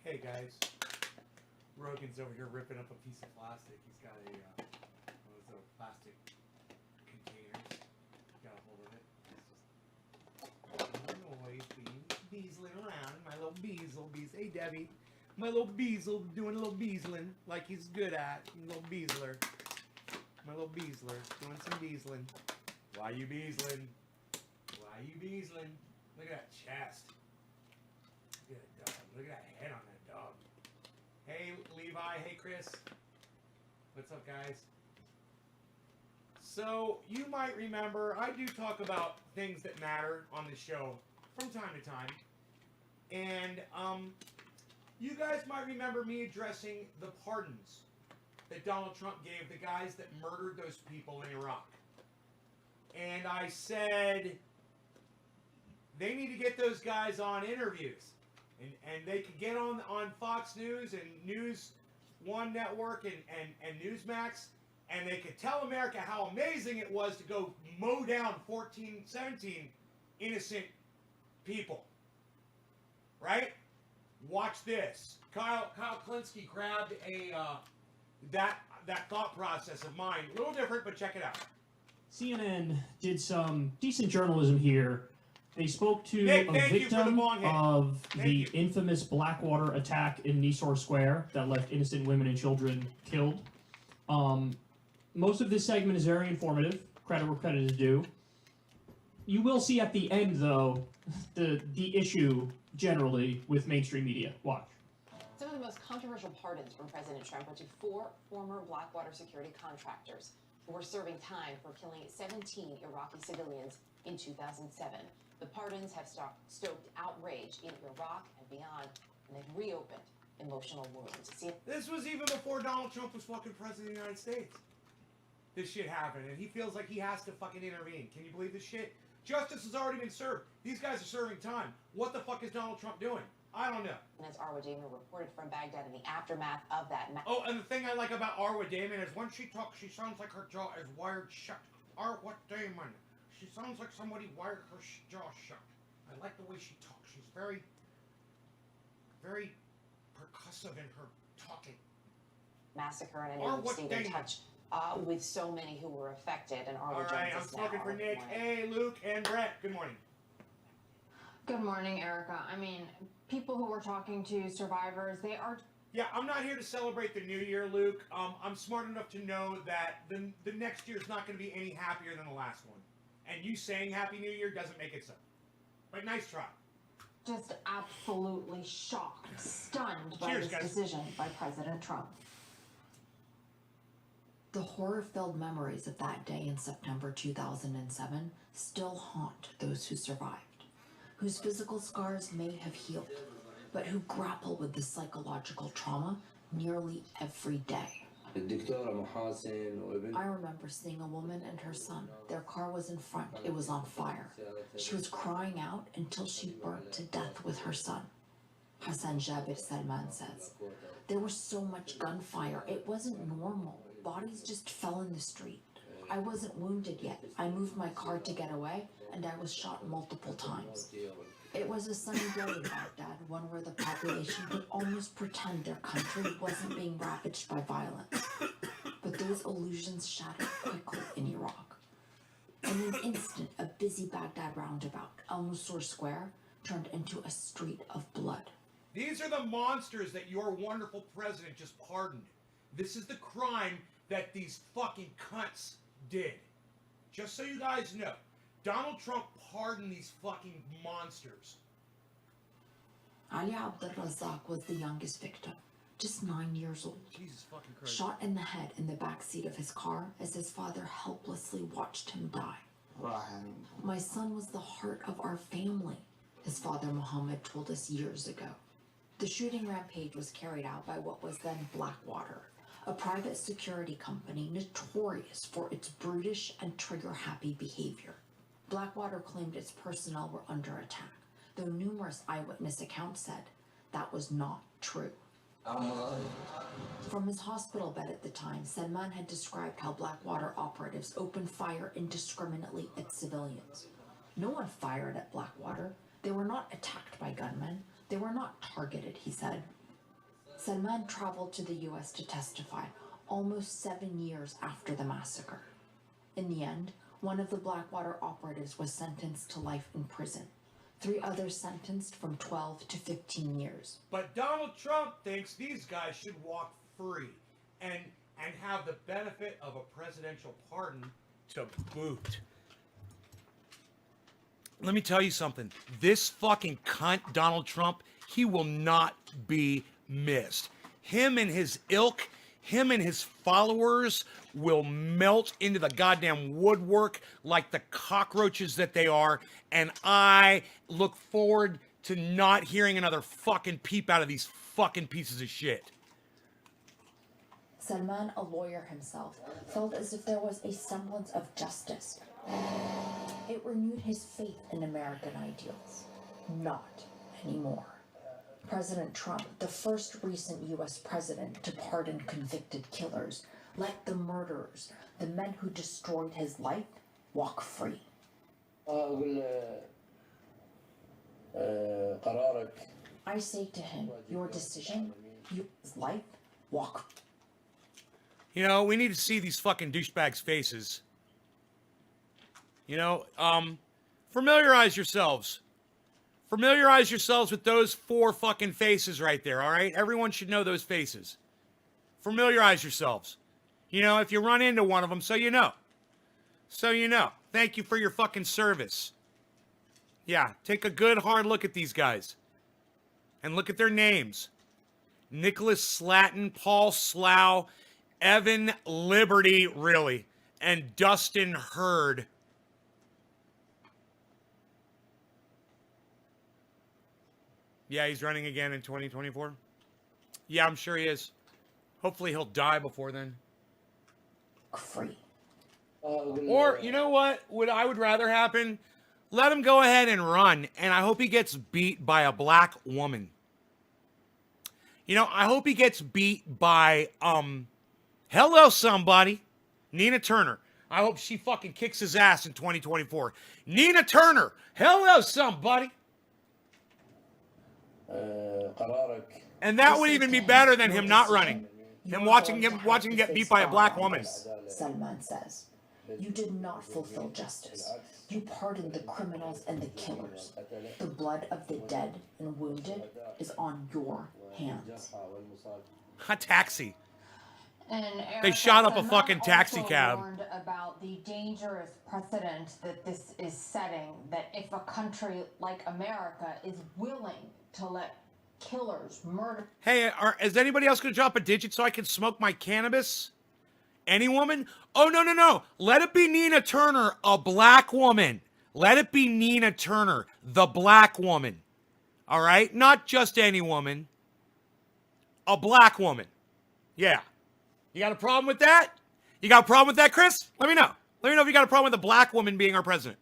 Hey guys, Rogan's over here ripping up a piece of plastic. He's got one of those plastic containers. Got a hold of it. It's just noise beasling around. My little beazle. Hey Debbie, my little beazle doing a little beazling like he's good at. Little beazler. My little beazler doing some beazling. Why you beazling? Why you beazling? Look at that chest. Look at that dog. Look at that head on that dog. Hey Levi, hey Chris. What's up guys? So you might remember I do talk about things that matter on the show from time to time. And you guys might remember me addressing the pardons that Donald Trump gave the guys that murdered those people in Iraq. And I said they need to get those guys on interviews. And they could get on Fox News and News One Network and Newsmax, and they could tell America how amazing it was to go mow down 14, 17 innocent people. Right? Watch this. Kyle Klinsky grabbed that thought process of mine. A little different, but check it out. CNN did some decent journalism here. They spoke to a victim of the infamous Blackwater attack in Nisour Square that left innocent women and children killed. Most of this segment is very informative. Credit where credit is due. You will see at the end, though, the issue generally with mainstream media. Watch. Some of the most controversial pardons from President Trump were to 4 former Blackwater security contractors who were serving time for killing 17 Iraqi civilians in 2007. The pardons have stoked outrage in Iraq and beyond, and they've reopened emotional wounds. This was even before Donald Trump was fucking president of the United States. This shit happened, and he feels like he has to fucking intervene. Can you believe this shit? Justice has already been served. These guys are serving time. What the fuck is Donald Trump doing? I don't know. And as Arwa Damon reported from Baghdad in the aftermath of that... Oh, and the thing I like about Arwa Damon is when she talks, she sounds like her jaw is wired shut. Arwa Damon. She sounds like somebody wired her jaw shut. I like the way she talks. She's very, very percussive in her talking. Massacre, and I know you've stayed in touch with so many who were affected. And Arwa All right, I'm smoking for Nick. Hey, Luke and Brett. Good morning. Good morning, Erica. I mean, people who we're talking to, survivors, they are... Yeah, I'm not here to celebrate the new year, Luke. I'm smart enough to know that the next year's not going to be any happier than the last one. And you saying Happy New Year doesn't make it so. But nice try. Just absolutely shocked, stunned by Cheers, this guys. decision by President Trump. The horror-filled memories of that day in September 2007 still haunt those who survived, whose physical scars may have healed, but who grapple with the psychological trauma nearly every day. I remember seeing a woman and her son. Their car was in front. It was on fire. She was crying out until she burnt to death with her son. Hassan Jabir Salman says, there was so much gunfire. It wasn't normal. Bodies just fell in the street. I wasn't wounded yet. I moved my car to get away, and I was shot multiple times. It was a sunny day in Baghdad, one where the population could almost pretend their country wasn't being ravaged by violence. But those illusions shattered quickly in Iraq. In an instant, a busy Baghdad roundabout, Al-Nusur Square, turned into a street of blood. These are the monsters that your wonderful president just pardoned. This is the crime that these fucking cunts did. Just so you guys know, Donald Trump pardoned these fucking monsters. Ali Abdel-Razak was the youngest victim, just 9 years old. Jesus fucking Christ. Shot in the head in the back seat of his car as his father helplessly watched him die. My son was the heart of our family, his father Muhammad told us years ago. The shooting rampage was carried out by what was then Blackwater, a private security company notorious for its brutish and trigger-happy behavior. Blackwater claimed its personnel were under attack, though numerous eyewitness accounts said that was not true. From his hospital bed at the time, Salman had described how Blackwater operatives opened fire indiscriminately at civilians. No one fired at Blackwater. They were not attacked by gunmen. They were not targeted, he said. Salman traveled to the US to testify almost 7 years after the massacre. In the end, one of the Blackwater operatives was sentenced to life in prison. 3 others sentenced from 12 to 15 years. But Donald Trump thinks these guys should walk free and have the benefit of a presidential pardon to boot. Let me tell you something. This fucking cunt, Donald Trump, he will not be missed. Him and his ilk, him and his followers will melt into the goddamn woodwork like the cockroaches that they are, and I look forward to not hearing another fucking peep out of these fucking pieces of shit. Salman, a lawyer himself, felt as if there was a semblance of justice. It renewed his faith in American ideals. Not anymore. President Trump, the first recent US president to pardon convicted killers, let the murderers, the men who destroyed his life, walk free. I say to him, your decision, his life, walk. You know, we need to see these fucking douchebags' faces. You know, familiarize yourselves. Familiarize yourselves with those 4 fucking faces right there, all right? Everyone should know those faces. Familiarize yourselves. You know, if you run into one of them, so you know. So you know. Thank you for your fucking service. Yeah, take a good hard look at these guys. And look at their names. Nicholas Slatton, Paul Slough, Evan Liberty, really, and Dustin Hurd. Yeah, he's running again in 2024. Yeah, I'm sure he is. Hopefully he'll die before then. Free. Or, you know what I would rather happen? Let him go ahead and run, and I hope he gets beat by a black woman. You know, I hope he gets beat by, hello somebody, Nina Turner. I hope she fucking kicks his ass in 2024. Nina Turner, hello somebody. And that would even be better than him not running. Him watching him get beat by a black woman. Salman says, you did not fulfill justice. You pardoned the criminals and the killers. The blood of the dead and wounded is on your hands. A taxi. And They shot up a Salman fucking taxi also cab. warned about the dangerous precedent that this is setting, that if a country like America is willing to let killers murder... Hey, is anybody else going to drop a digit so I can smoke my cannabis? Any woman? Oh, no. Let it be Nina Turner, a black woman. Let it be Nina Turner, the black woman. All right? Not just any woman. A black woman. Yeah. You got a problem with that? You got a problem with that, Chris? Let me know. Let me know if you got a problem with a black woman being our president.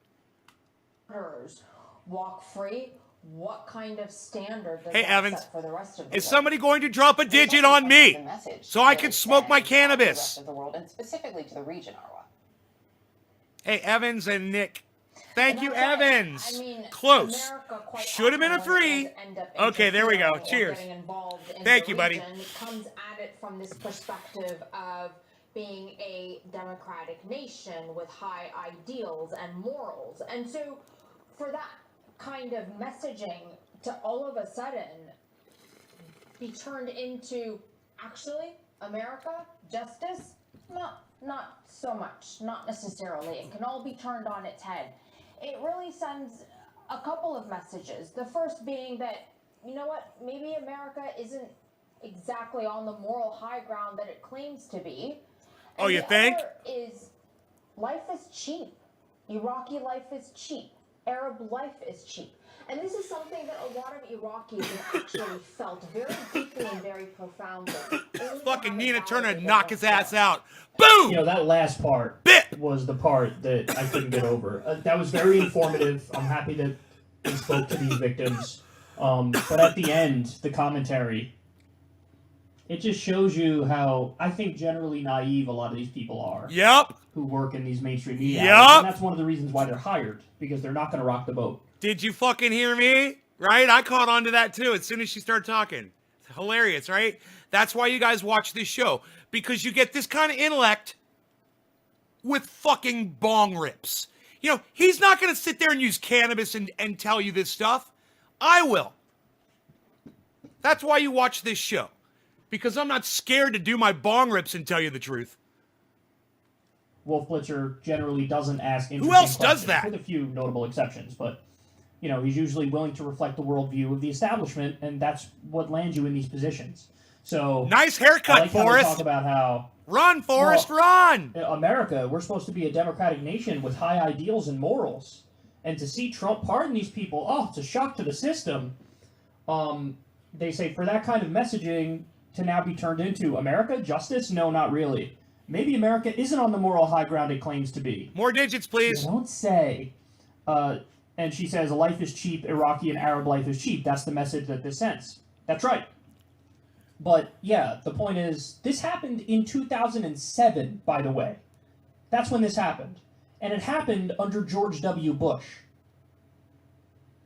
Walk free. What kind of standard does Hey, that Evans, set for the rest of the is world? somebody going to drop a digit on me so I can smoke my cannabis? The rest of the world, and specifically to the region, Arwa. Hey, Evans and Nick. Thank you, that's why, Evans. I mean, Close. America quite Should have been a often, when it three. does end up Okay, there we go. interfering or Cheers. getting involved in Thank the you, buddy. region, comes at it from this perspective of being a democratic nation with high ideals and morals. And so for that kind of messaging to all of a sudden be turned into, actually, America, justice, not so much, not necessarily. It can all be turned on its head. It really sends a couple of messages. The first being that, you know what, maybe America isn't exactly on the moral high ground that it claims to be. Oh, you the think? other is, life is cheap. Iraqi life is cheap. Arab life is cheap. And this is something that a lot of Iraqis have actually felt very deeply and very profoundly. Fucking Nina Turner knock his ass out. Boom! You know, that last part Bit! was the part that I couldn't get over. That was very informative. I'm happy that they spoke to these victims. But at the end, the commentary, it just shows you how, I think, generally naive a lot of these people are. Yep. Who work in these mainstream media. Yep. outlets. And that's one of the reasons why they're hired, because they're not going to rock the boat. Did you fucking hear me? Right? I caught on to that too as soon as she started talking. hilarious, right? That's why you guys watch this show. Because you get this kind of intellect with fucking bong rips. You know, he's not going to sit there and use cannabis and tell you this stuff. I will. That's why you watch this show. Because I'm not scared to do my bong rips and tell you the truth. Wolf Blitzer generally doesn't ask interesting Who else questions, does that? with a few notable exceptions, but you know, he's usually willing to reflect the worldview of the establishment, and that's what lands you in these positions. So nice haircut, I like how they Forrest. talk about how Run, Forrest, run! America, we're supposed to be a democratic nation with high ideals and morals, and to see Trump pardon these people, oh, it's a shock to the system. They say for that kind of messaging to now be turned into America justice? No, not really. Maybe America isn't on the moral high ground it claims to be. More digits, please. You don't say. And she says, life is cheap, Iraqi and Arab life is cheap. That's the message that this sends. That's right. But, yeah, the point is, this happened in 2007, by the way. That's when this happened. And it happened under George W. Bush.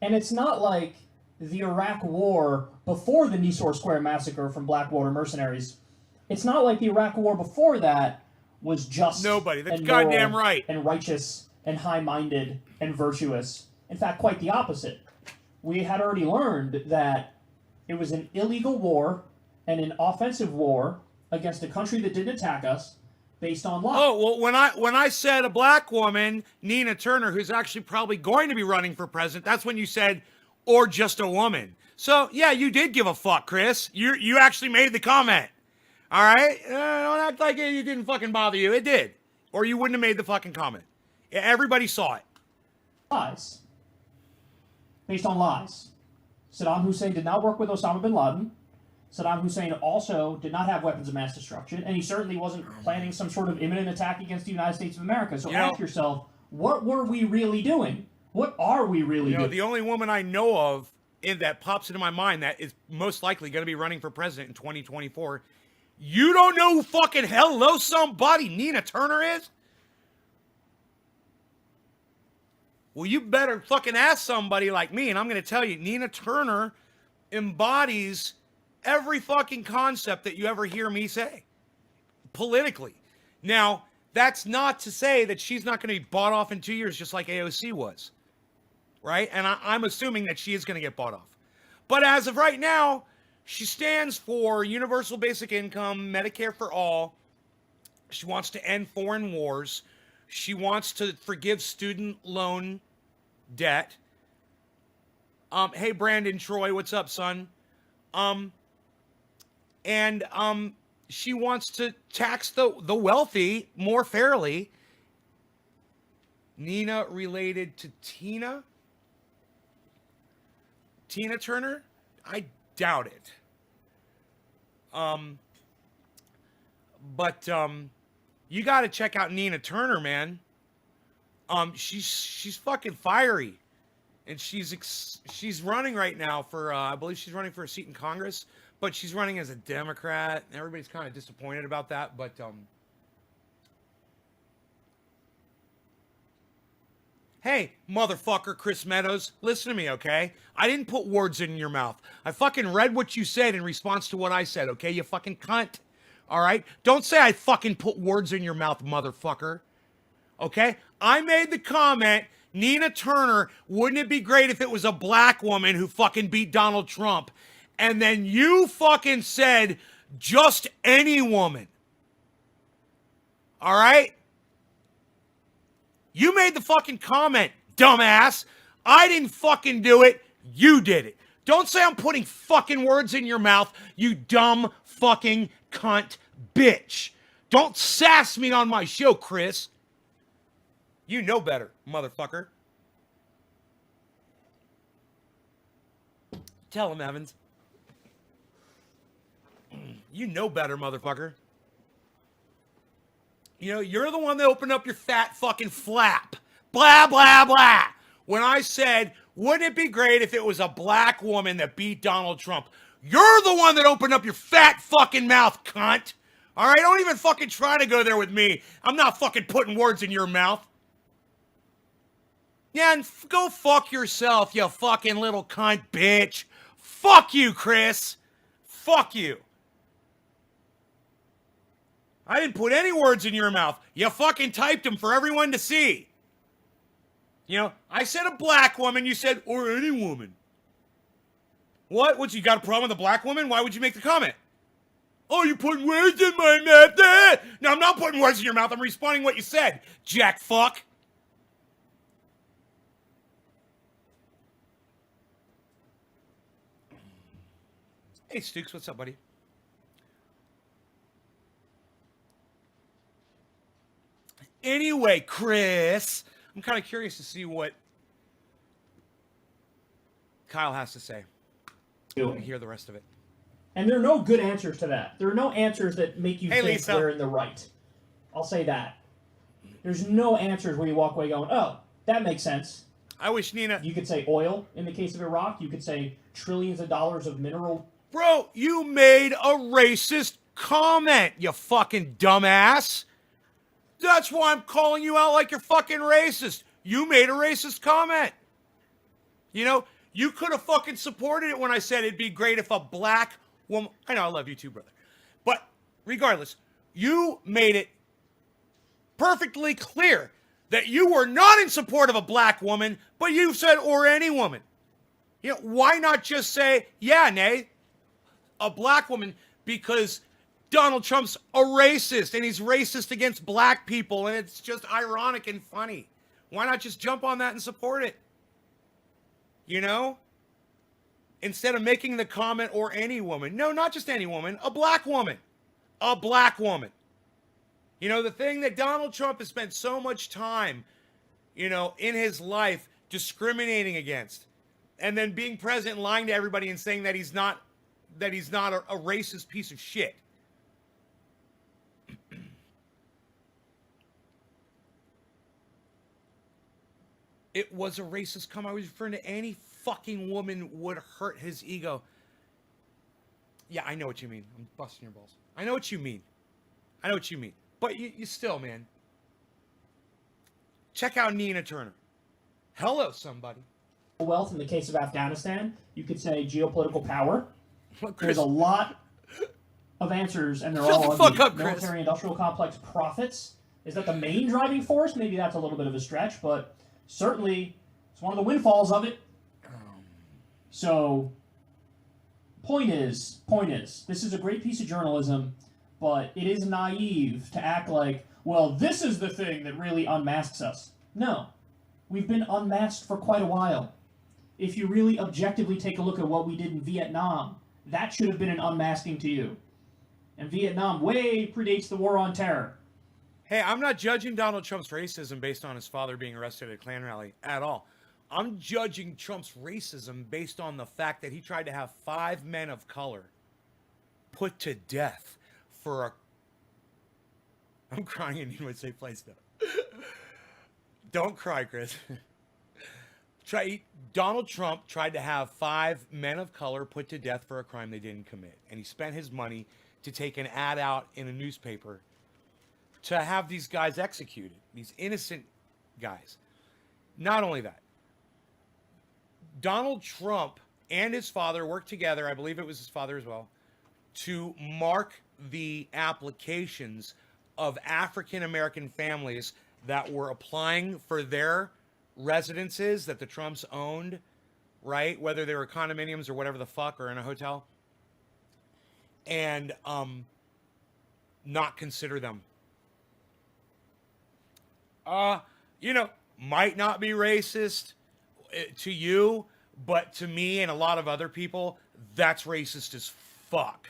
And it's not like the Iraq War before the Nisour Square massacre from Blackwater mercenaries. It's not like the Iraq War before that was just nobody. That's and goddamn moral right. And righteous and high-minded and virtuous. In fact, quite the opposite. We had already learned that it was an illegal war and an offensive war against a country that didn't attack us based on law. Oh, well, when I said a black woman, Nina Turner, who's actually probably going to be running for president, that's when you said, or just a woman. So, yeah, you did give a fuck, Chris. You actually made the comment. All right? Don't act like it didn't fucking bother you. It did. Or you wouldn't have made the fucking comment. Everybody saw it. Lies. Based on lies. Saddam Hussein did not work with Osama bin Laden. Saddam Hussein also did not have weapons of mass destruction, and he certainly wasn't planning some sort of imminent attack against the United States of America. So ask yourself, what were we really doing? What are we really doing? The only woman I know of that pops into my mind that is most likely going to be running for president in 2024, you don't know who fucking hello somebody Nina Turner is? Well, you better fucking ask somebody like me, and I'm going to tell you, Nina Turner embodies every fucking concept that you ever hear me say, politically. Now, that's not to say that she's not going to be bought off in 2 years just like AOC was, right? And I'm assuming that she is going to get bought off. But as of right now, she stands for universal basic income, Medicare for all. She wants to end foreign wars. She wants to forgive student loan debt. Hey, Brandon Troy, what's up, son? And she wants to tax the wealthy more fairly. Nina related to Tina? Tina Turner? I doubt it. But you got to check out Nina Turner, man. She's fucking fiery, and she's running right now for I believe she's running for a seat in Congress, but she's running as a Democrat. Everybody's kind of disappointed about that, but hey, motherfucker, Chris Meadows, listen to me, okay? I didn't put words in your mouth. I fucking read what you said in response to what I said, okay? You fucking cunt. All right? Don't say I fucking put words in your mouth, motherfucker. Okay? I made the comment, Nina Turner, wouldn't it be great if it was a black woman who fucking beat Donald Trump? And then you fucking said, just any woman. All right? You made the fucking comment, dumbass. I didn't fucking do it. You did it. Don't say I'm putting fucking words in your mouth, you dumb fucking cunt bitch. Don't sass me on my show, Chris. You know better, motherfucker. Tell him, Evans. You know better, motherfucker. You know, you're the one that opened up your fat fucking flap. Blah, blah, blah. When I said, wouldn't it be great if it was a black woman that beat Donald Trump? You're the one that opened up your fat fucking mouth, cunt. All right? Don't even fucking try to go there with me. I'm not fucking putting words in your mouth. Yeah, and go fuck yourself, you fucking little cunt bitch. Fuck you, Chris. fuck you. I didn't put any words in your mouth. You fucking typed them for everyone to see. You know, I said a black woman, you said, or any woman. What, you got a problem with a black woman? Why would you make the comment? Oh, you're putting words in my mouth. No, I'm not putting words in your mouth. I'm responding what you said, jack fuck. Hey, Stukes, what's up, buddy? Anyway, Chris, I'm kind of curious to see what Kyle has to say. And hear the rest of it. And there are no good answers to that. There are no answers that make you think Lisa. they're in the right. I'll say that. There's no answers where you walk away going, oh, that makes sense. I wish Nina... You could say oil in the case of Iraq. You could say trillions of dollars of mineral... Bro, you made a racist comment, you fucking dumbass. That's why I'm calling you out like you're fucking racist. You made a racist comment. You know, you could have fucking supported it when I said it'd be great if a black woman... I know, I love you too, brother. But regardless, you made it perfectly clear that you were not in support of a black woman, but you said, or any woman. You know, why not just say, yeah, nay, a black woman, because Donald Trump's a racist, and he's racist against black people, and it's just ironic and funny. Why not just jump on that and support it? You know? Instead of making the comment, or any woman. No, not just any woman, a black woman. A black woman. You know, the thing that Donald Trump has spent so much time, you know, in his life discriminating against, and then being president and lying to everybody and saying that he's not a racist piece of shit. It was a racist comment. I was referring to any fucking woman would hurt his ego. Yeah, I know what you mean. I'm busting your balls. I know what you mean. I know what you mean. But you still, man. Check out Nina Turner. Hello, somebody. Wealth in the case of Afghanistan. You could say geopolitical power. Well, There's a lot of answers, and they're Shut all the fuck up, Chris. military-industrial complex profits. Is that the main driving force? Maybe that's a little bit of a stretch, but certainly it's one of the windfalls of it. So, point is, this is a great piece of journalism, but it is naive to act like, well, this is the thing that really unmasks us. No. We've been unmasked for quite a while. If you really objectively take a look at what we did in Vietnam, that should have been an unmasking to you. And Vietnam way predates the War on Terror. Hey, I'm not judging Donald Trump's racism based on his father being arrested at a Klan rally at all. I'm judging Trump's racism based on the fact that he tried to have 5 men of color put to death for a... I'm crying in a safe place, though. Don't cry, Chris. Donald Trump tried to have 5 men of color put to death for a crime they didn't commit. And he spent his money to take an ad out in a newspaper to have these guys executed, these innocent guys. Not only that, Donald Trump and his father worked together, I believe it was his father as well, to mark the applications of African-American families that were applying for their residences that the Trumps owned, right? Whether they were condominiums or whatever the fuck, or in a hotel. And not consider them. You know, might not be racist to you, but to me and a lot of other people, that's racist as fuck.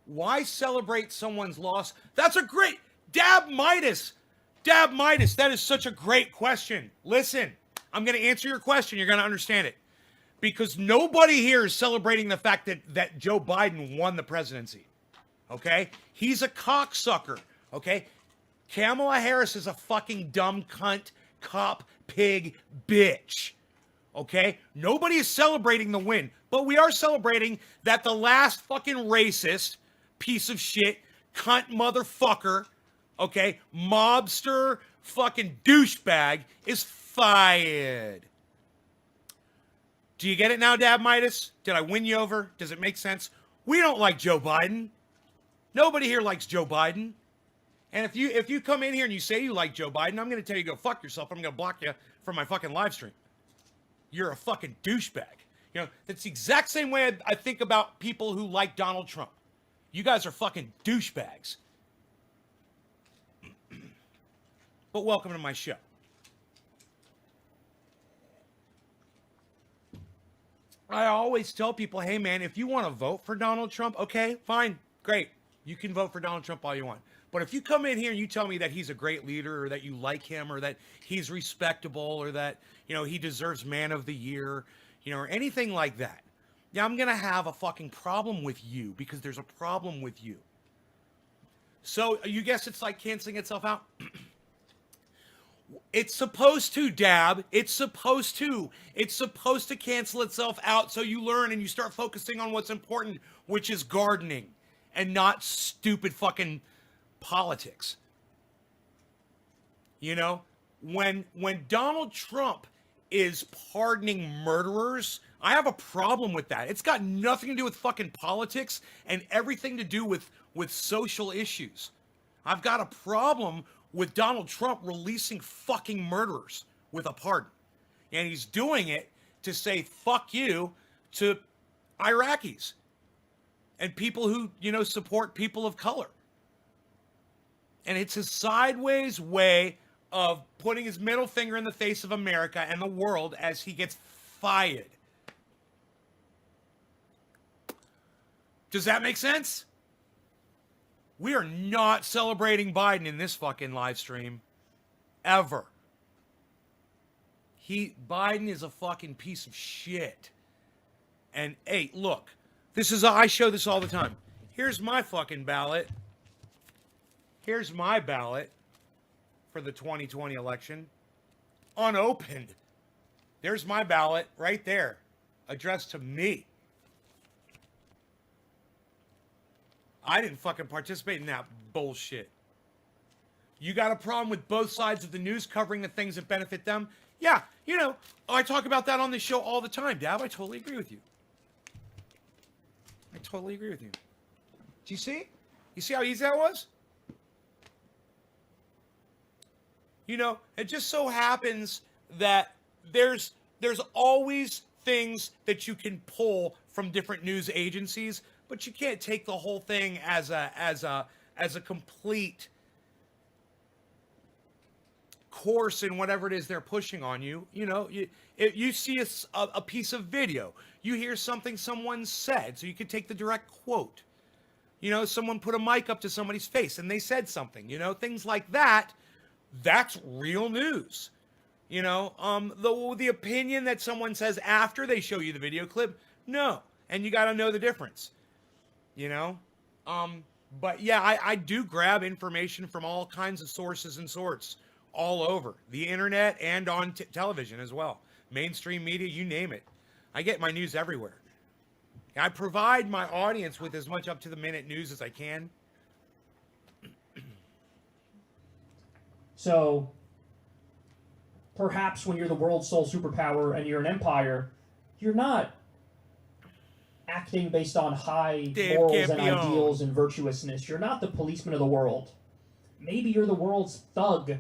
Why celebrate someone's loss? That's a great... Dab Midas, that is such a great question. Listen, I'm going to answer your question. You're going to understand it. Because nobody here is celebrating the fact that Joe Biden won the presidency. Okay? He's a cocksucker. Okay? Kamala Harris is a fucking dumb cunt, cop, pig, bitch. Okay? Nobody is celebrating the win. But we are celebrating that the last fucking racist piece of shit, cunt motherfucker, okay, mobster, fucking douchebag is fired. Do you get it now, Dab Midas? Did I win you over? Does it make sense? We don't like Joe Biden. Nobody here likes Joe Biden. And if you come in here and you say you like Joe Biden, I'm going to tell you to go fuck yourself. I'm going to block you from my fucking live stream. You're a fucking douchebag. You know, that's the exact same way I think about people who like Donald Trump. You guys are fucking douchebags. But welcome to my show. I always tell people, hey man, if you want to vote for Donald Trump, okay, fine, great. You can vote for Donald Trump all you want. But if you come in here and you tell me that he's a great leader or that you like him or that he's respectable or that, you know, he deserves Man of the Year, you know, or anything like that, yeah, I'm going to have a fucking problem with you because there's a problem with you. So you guess it's like canceling itself out? It's supposed to, Dab. It's supposed to. It's supposed to cancel itself out so you learn and you start focusing on what's important, which is gardening and not stupid fucking politics. You know, when Donald Trump is pardoning murderers, I have a problem with that. It's got nothing to do with fucking politics and everything to do with social issues. I've got a problem with Donald Trump releasing fucking murderers with a pardon. And he's doing it to say fuck you to Iraqis and people who, you know, support people of color. And it's a sideways way of putting his middle finger in the face of America and the world as he gets fired. Does that make sense? We are not celebrating Biden in this fucking live stream. Ever. Biden is a fucking piece of shit. And hey, look, I show this all the time. Here's my fucking ballot. Here's my ballot for the 2020 election. Unopened. There's my ballot right there. Addressed to me. I didn't fucking participate in that bullshit. You got a problem with both sides of the news covering the things that benefit them? Yeah, you know, I talk about that on this show all the time, Dab. I totally agree with you. I totally agree with you. Do you see? You see how easy that was? You know, it just so happens that there's always things that you can pull from different news agencies, but you can't take the whole thing as a complete course in whatever it is they're pushing on you. You know, you see a piece of video, you hear something someone said, so you could take the direct quote. You know, someone put a mic up to somebody's face and they said something. You know, things like that. That's real news. You know, the opinion that someone says after they show you the video clip, no, and you got to know the difference. You know, but yeah, I do grab information from all kinds of sources and sorts all over the internet and on television as well. Mainstream media, you name it. I get my news everywhere. I provide my audience with as much up-to-the-minute news as I can. So, perhaps when you're the world's sole superpower and you're an empire, you're not acting based on high morals and ideals and virtuousness. You're not the policeman of the world. Maybe you're the world's thug.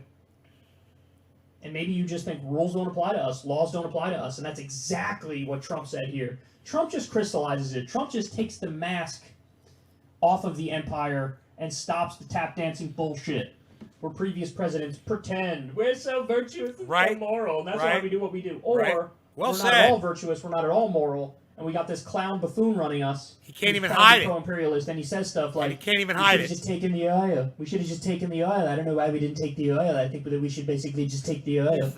And maybe you just think rules don't apply to us, laws don't apply to us, and that's exactly what Trump said here. Trump just crystallizes it. Trump just takes the mask off of the empire and stops the tap dancing bullshit where previous presidents pretend we're so virtuous and so moral, and that's why we do what we do. Or we're not at all virtuous, we're not at all moral, and we got this clown buffoon running us. He can't even hide it. Pro-imperialist, and he says stuff like, he can't even hide it. We should have just taken the oil. We should have just taken the oil. I don't know why we didn't take the oil. I think that we should basically just take the oil.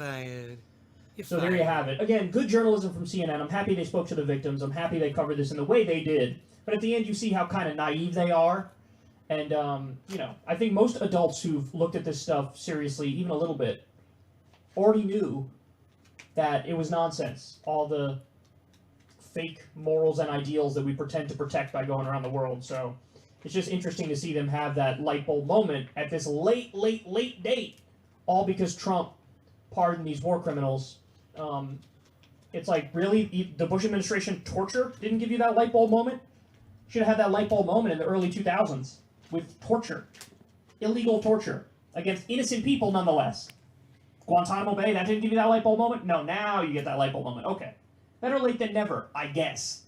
So there you have it. Again, good journalism from CNN. I'm happy they spoke to the victims. I'm happy they covered this in the way they did. But at the end, you see how kind of naive they are. And, you know, I think most adults who've looked at this stuff seriously, even a little bit, already knew that it was nonsense. All the fake morals and ideals that we pretend to protect by going around the world. So it's just interesting to see them have that light bulb moment at this late date, all because Trump pardoned these war criminals. It's like, really, the Bush administration torture didn't give you that light bulb moment? Should have had that light bulb moment in the early 2000s with torture. Illegal torture against innocent people nonetheless. Guantanamo Bay, that didn't give you that light bulb moment? No, now you get that light bulb moment. Okay. Better late than never, I guess.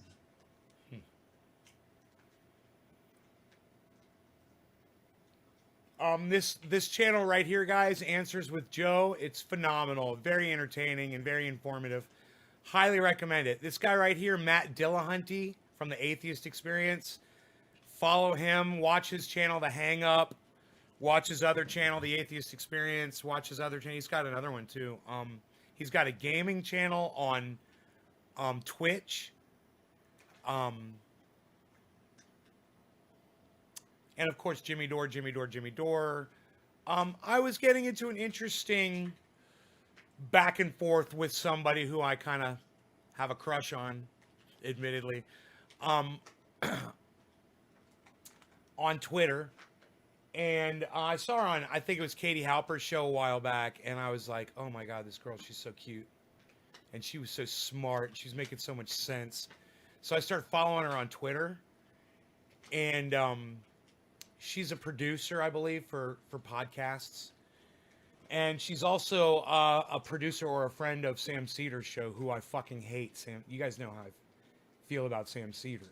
This channel right here, guys, Answers with Joe, it's phenomenal. Very entertaining and very informative. Highly recommend it. This guy right here, Matt Dillahunty from the Atheist Experience. Follow him. Watch his channel, The Hang Up. Watch his other channel, The Atheist Experience. Watch his other channel. He's got another one, too. He's got a gaming channel on Twitch. And, of course, Jimmy Dore. I was getting into an interesting back and forth with somebody who I kind of have a crush on, admittedly, on Twitter. And I saw her on, I think it was Katie Halper's show a while back, and I was like, oh my God, this girl, she's so cute. And she was so smart. She was making so much sense. So I started following her on Twitter. And she's a producer, I believe, for podcasts. And she's also a producer or a friend of Sam Cedar's show, who I fucking hate. Sam, you guys know how I feel about Sam Cedar.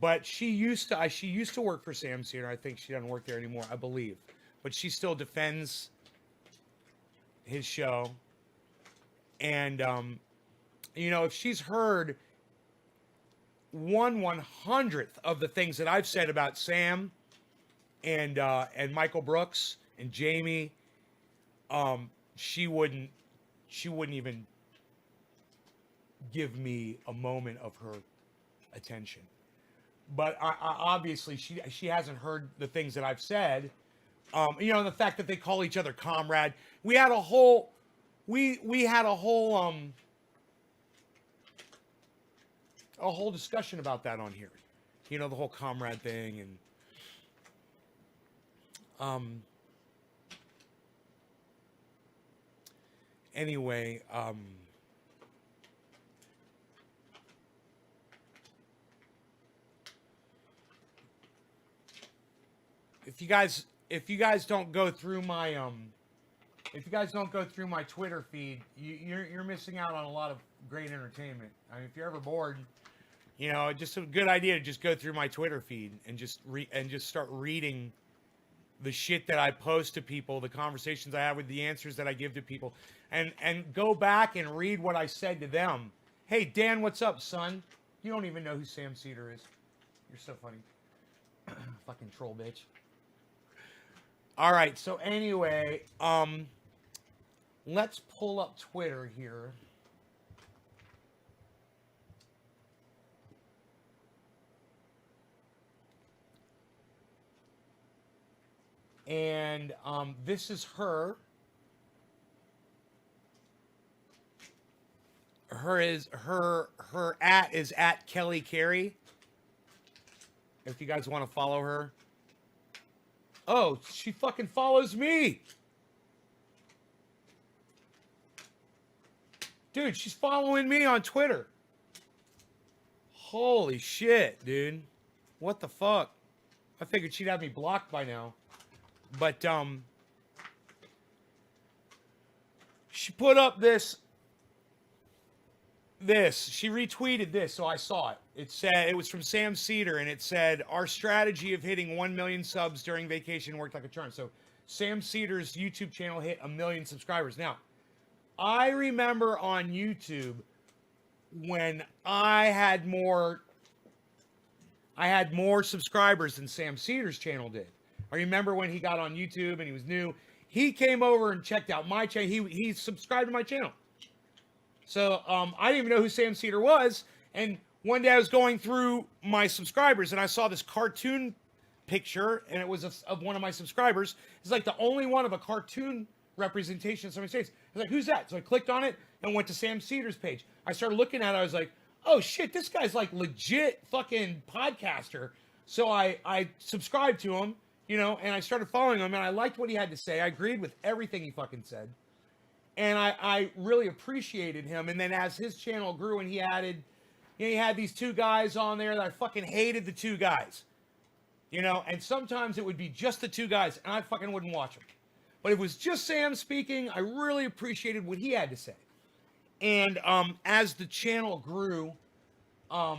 But she used to work for Sam Cedar. I think she doesn't work there anymore, I believe. But she still defends his show. And, you know, if she's heard 1/100th of the things that I've said about Sam and Michael Brooks and Jamie, she wouldn't even give me a moment of her attention. But I obviously she hasn't heard the things that I've said. You know, the fact that they call each other comrade. We had a whole discussion about that on here. You know, the whole comrade thing. And anyway, if you guys don't go through my Twitter feed, you're missing out on a lot of great entertainment. I mean, if you're ever bored, you know, just a good idea to just go through my Twitter feed and just start reading the shit that I post to people, the conversations I have with the answers that I give to people, and go back and read what I said to them. Hey, Dan, what's up, son? You don't even know who Sam Cedar is. You're so funny. Fucking troll bitch. All right, so anyway, let's pull up Twitter here. And this is her. Her at is at Kelly Carey. If you guys want to follow her. Oh, she fucking follows me. Dude, she's following me on Twitter. Holy shit, dude. What the fuck? I figured she'd have me blocked by now. But, she put up this. She retweeted this, so I saw it. It said, it was from Sam Cedar, and it said, our strategy of hitting 1 million subs during vacation worked like a charm. So Sam Cedar's YouTube channel hit 1 million subscribers. Now, I remember on YouTube when I had more subscribers than Sam Cedar's channel did. I remember when he got on YouTube and he was new. He came over and checked out my channel. He subscribed to my channel. So I didn't even know who Sam Cedar was. And one day I was going through my subscribers and I saw this cartoon picture, and it was of one of my subscribers. It's like the only one of a cartoon representation of somebody's face. I was like, who's that? So I clicked on it and went to Sam Cedar's page. I started looking at it. I was like, oh shit, this guy's like legit fucking podcaster. So I subscribed to him, you know, and I started following him, and I liked what he had to say. I agreed with everything he fucking said. And I really appreciated him. And then as his channel grew and he added, he had these two guys on there that I fucking hated the two guys. And sometimes it would be just the two guys and I fucking wouldn't watch them. But if it was just Sam speaking, I really appreciated what he had to say. And as the channel grew, my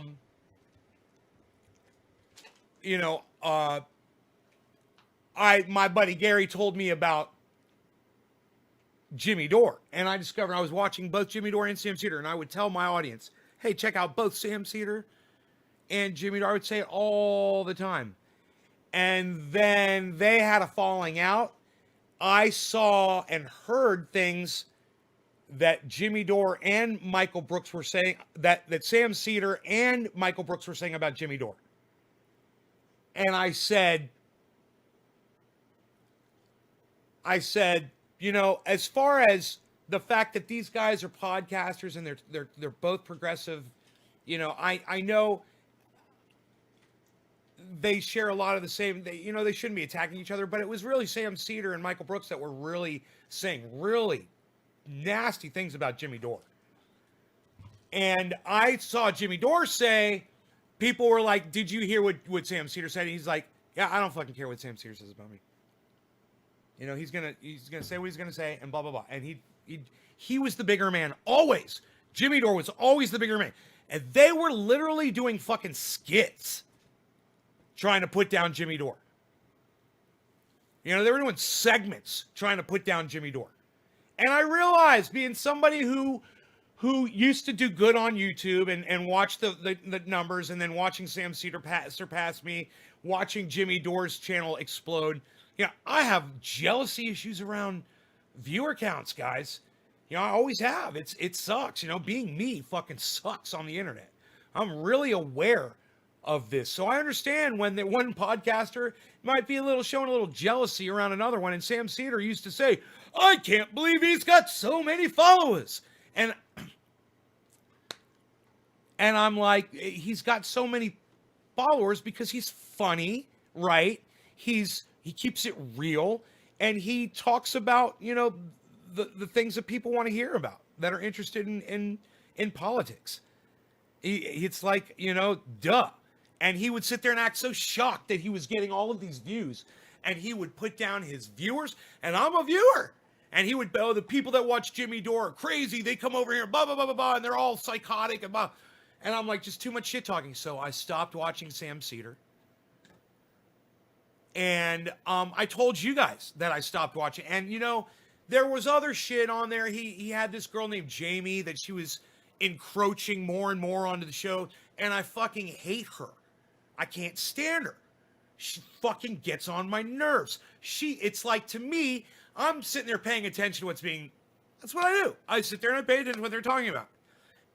buddy Gary told me about Jimmy Dore, and I discovered I was watching both Jimmy Dore and Sam Seder, and I would tell my audience, hey, check out both Sam Seder and Jimmy Dore. I would say it all the time. And then they had a falling out. I saw and heard things that Jimmy Dore and Michael Brooks were saying, that Sam Seder and Michael Brooks were saying about Jimmy Dore. And I said, as far as the fact that these guys are podcasters and they're both progressive, I know they share a lot of the same, they shouldn't be attacking each other, but it was really Sam Seder and Michael Brooks that were really saying really nasty things about Jimmy Dore. And I saw Jimmy Dore say, people were like, did you hear what Sam Seder said? And he's like, yeah, I don't fucking care what Sam Seder says about me. He's gonna say what he's gonna say and blah blah blah. And he was the bigger man always. Jimmy Dore was always the bigger man. And they were literally doing fucking skits trying to put down Jimmy Dore. They were doing segments trying to put down Jimmy Dore. And I realized, being somebody who used to do good on YouTube and watch the numbers, and then watching Sam Seder surpass me, watching Jimmy Dore's channel explode, I have jealousy issues around viewer counts, guys. I always have. It sucks. Being me fucking sucks on the internet. I'm really aware of this. So I understand when one podcaster might be showing a little jealousy around another one. And Sam Seder used to say, I can't believe he's got so many followers. And I'm like, he's got so many followers because he's funny, right? He keeps it real, and he talks about, the things that people want to hear about, that are interested in politics. It's like, duh. And he would sit there and act so shocked that he was getting all of these views, and he would put down his viewers, and I'm a viewer. And he would, the people that watch Jimmy Dore are crazy. They come over here, blah, blah, blah, blah, blah, and they're all psychotic and blah. And I'm like, just too much shit talking. So I stopped watching Sam Seder. And I told you guys that I stopped watching. And, there was other shit on there. He had this girl named Jamie that she was encroaching more and more onto the show. And I fucking hate her. I can't stand her. She fucking gets on my nerves. It's like, to me, I'm sitting there paying attention to that's what I do. I sit there and I pay attention to what they're talking about.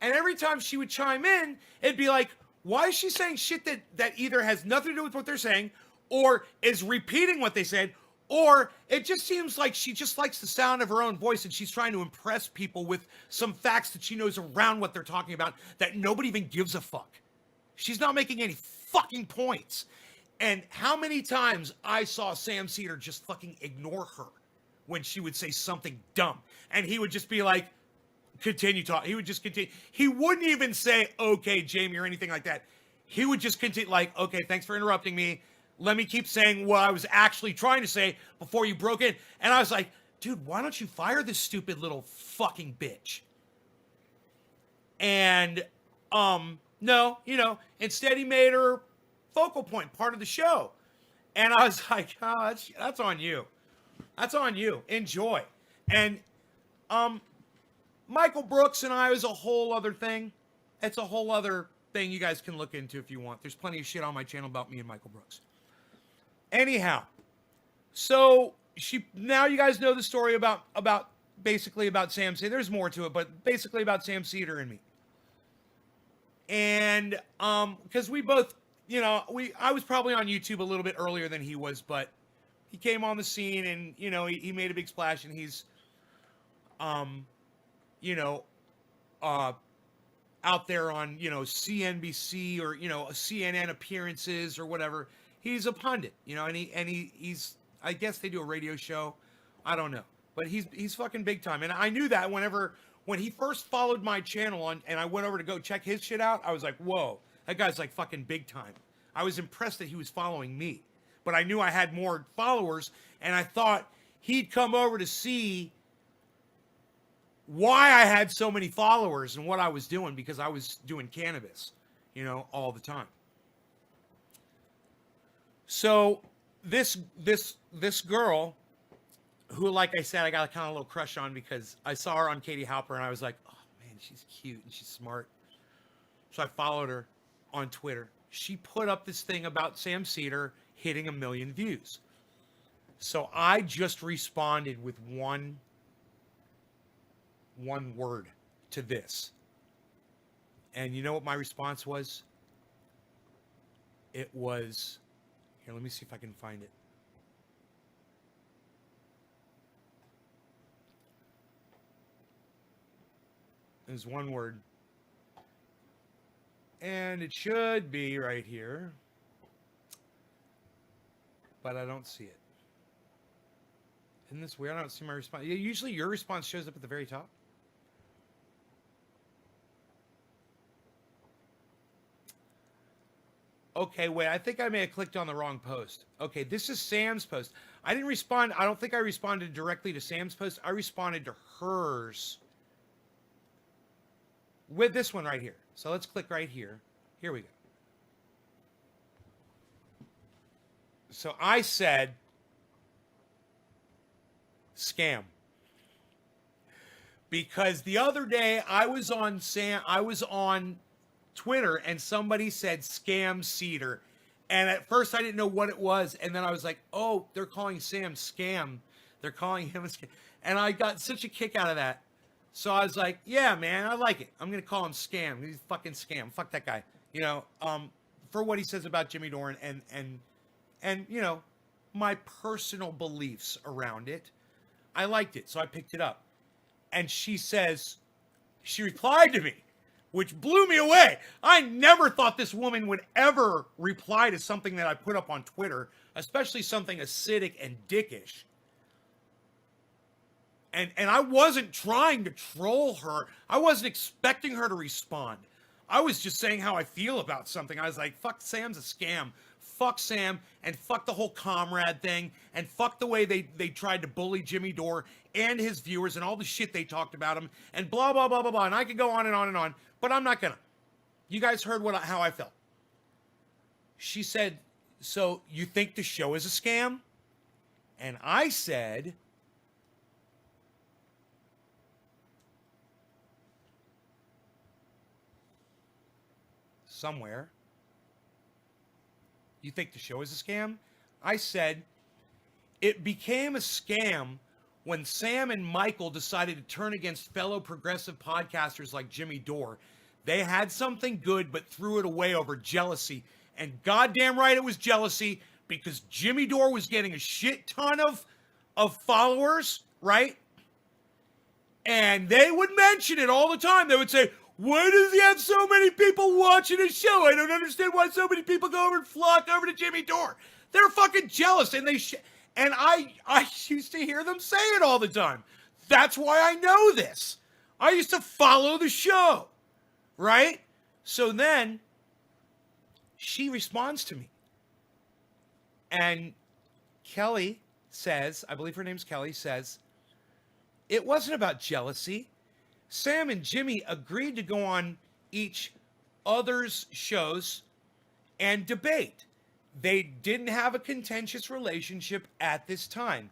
And every time she would chime in, it'd be like, why is she saying shit that either has nothing to do with what they're saying, or is repeating what they said, or it just seems like she just likes the sound of her own voice and she's trying to impress people with some facts that she knows around what they're talking about that nobody even gives a fuck. She's not making any fucking points. And how many times I saw Sam Seder just fucking ignore her when she would say something dumb. And he would just be like, continue talking. He would just continue. He wouldn't even say, okay, Jamie, or anything like that. He would just continue, like, okay, thanks for interrupting me. Let me keep saying what I was actually trying to say before you broke in. And I was like, dude, why don't you fire this stupid little fucking bitch? And, no, instead he made her focal point, part of the show. And I was like, oh, that's on you. That's on you. Enjoy. And, Michael Brooks and I is a whole other thing. It's a whole other thing you guys can look into if you want. There's plenty of shit on my channel about me and Michael Brooks. Anyhow, so now you guys know the story about basically about Sam Seder. There's more to it, but basically about Sam Seder and me. And because we both, I was probably on YouTube a little bit earlier than he was, but he came on the scene and he made a big splash, and he's out there on, CNBC or, CNN appearances or whatever. He's a pundit, and he's, I guess they do a radio show. I don't know. But he's fucking big time. And I knew that when he first followed my channel and I went over to go check his shit out, I was like, whoa, that guy's like fucking big time. I was impressed that he was following me. But I knew I had more followers, and I thought he'd come over to see why I had so many followers and what I was doing, because I was doing cannabis, all the time. So this girl, who, like I said, I got a kind of little crush on because I saw her on Katie Halper, and I was like, oh man, she's cute and she's smart. So I followed her on Twitter. She put up this thing about Sam Seder hitting 1 million views. So I just responded with one word to this. And you know what my response was? It was, here, let me see if I can find it. It was one word. And it should be right here. But I don't see it. Isn't this weird? I don't see my response. Usually your response shows up at the very top. Okay, wait. I think I may have clicked on the wrong post. Okay, this is Sam's post. I didn't respond. I don't think I responded directly to Sam's post. I responded to hers with this one right here. So let's click right here. Here we go. So I said, scam. Because the other day I was on Twitter and somebody said scam Seder. And at first I didn't know what it was. And then I was like, oh, they're calling Sam scam. They're calling him a scam. And I got such a kick out of that. So I was like, yeah, man, I like it. I'm going to call him scam. He's fucking scam. Fuck that guy. For what he says about Jimmy Dore and my personal beliefs around it. I liked it, so I picked it up. And she replied to me, which blew me away. I never thought this woman would ever reply to something that I put up on Twitter, especially something acidic and dickish. And I wasn't trying to troll her. I wasn't expecting her to respond. I was just saying how I feel about something. I was like, fuck, Sam's a scam. Fuck Sam, and fuck the whole comrade thing, and fuck the way they tried to bully Jimmy Dore and his viewers and all the shit they talked about him, and blah, blah, blah, blah, blah. And I could go on and on and on, but I'm not gonna. You guys heard how I felt. She said, so you think the show is a scam? And I said, somewhere, you think the show is a scam? I said, it became a scam when Sam and Michael decided to turn against fellow progressive podcasters like Jimmy Dore. They had something good, but threw it away over jealousy. And goddamn right it was jealousy, because Jimmy Dore was getting a shit ton of followers, right? And they would mention it all the time. They would say, why does he have so many people watching his show? I don't understand why so many people go over and flock over to Jimmy Dore. They're fucking jealous, and and I used to hear them say it all the time. That's why I know this. I used to follow the show, right? So then she responds to me, and Kelly says, I believe her name's Kelly, says, it wasn't about jealousy. Sam and Jimmy agreed to go on each other's shows and debate. They didn't have a contentious relationship at this time.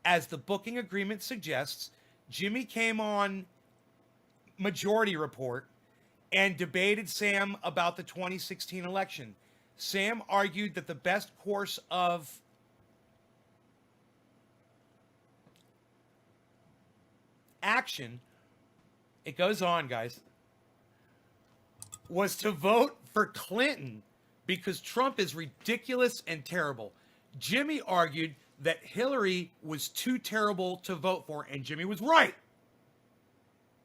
As the booking agreement suggests, Jimmy came on Majority Report and debated Sam about the 2016 election. Sam argued that the best course of action, it goes on, guys, was to vote for Clinton because Trump is ridiculous and terrible. Jimmy argued that Hillary was too terrible to vote for, and Jimmy was right.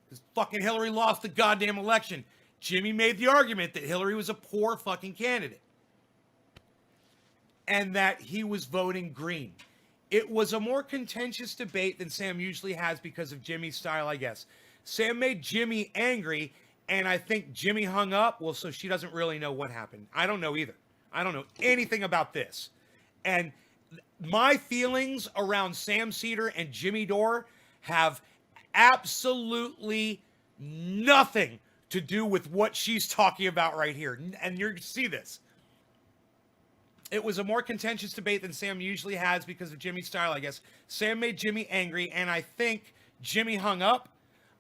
Because fucking Hillary lost the goddamn election. Jimmy made the argument that Hillary was a poor fucking candidate. And that he was voting green. It was a more contentious debate than Sam usually has because of Jimmy's style, I guess. Sam made Jimmy angry, and I think Jimmy hung up. Well, so she doesn't really know what happened. I don't know either. I don't know anything about this. And my feelings around Sam Seder and Jimmy Dore have absolutely nothing to do with what she's talking about right here. And you're going to see this. It was a more contentious debate than Sam usually has because of Jimmy's style, I guess. Sam made Jimmy angry, and I think Jimmy hung up.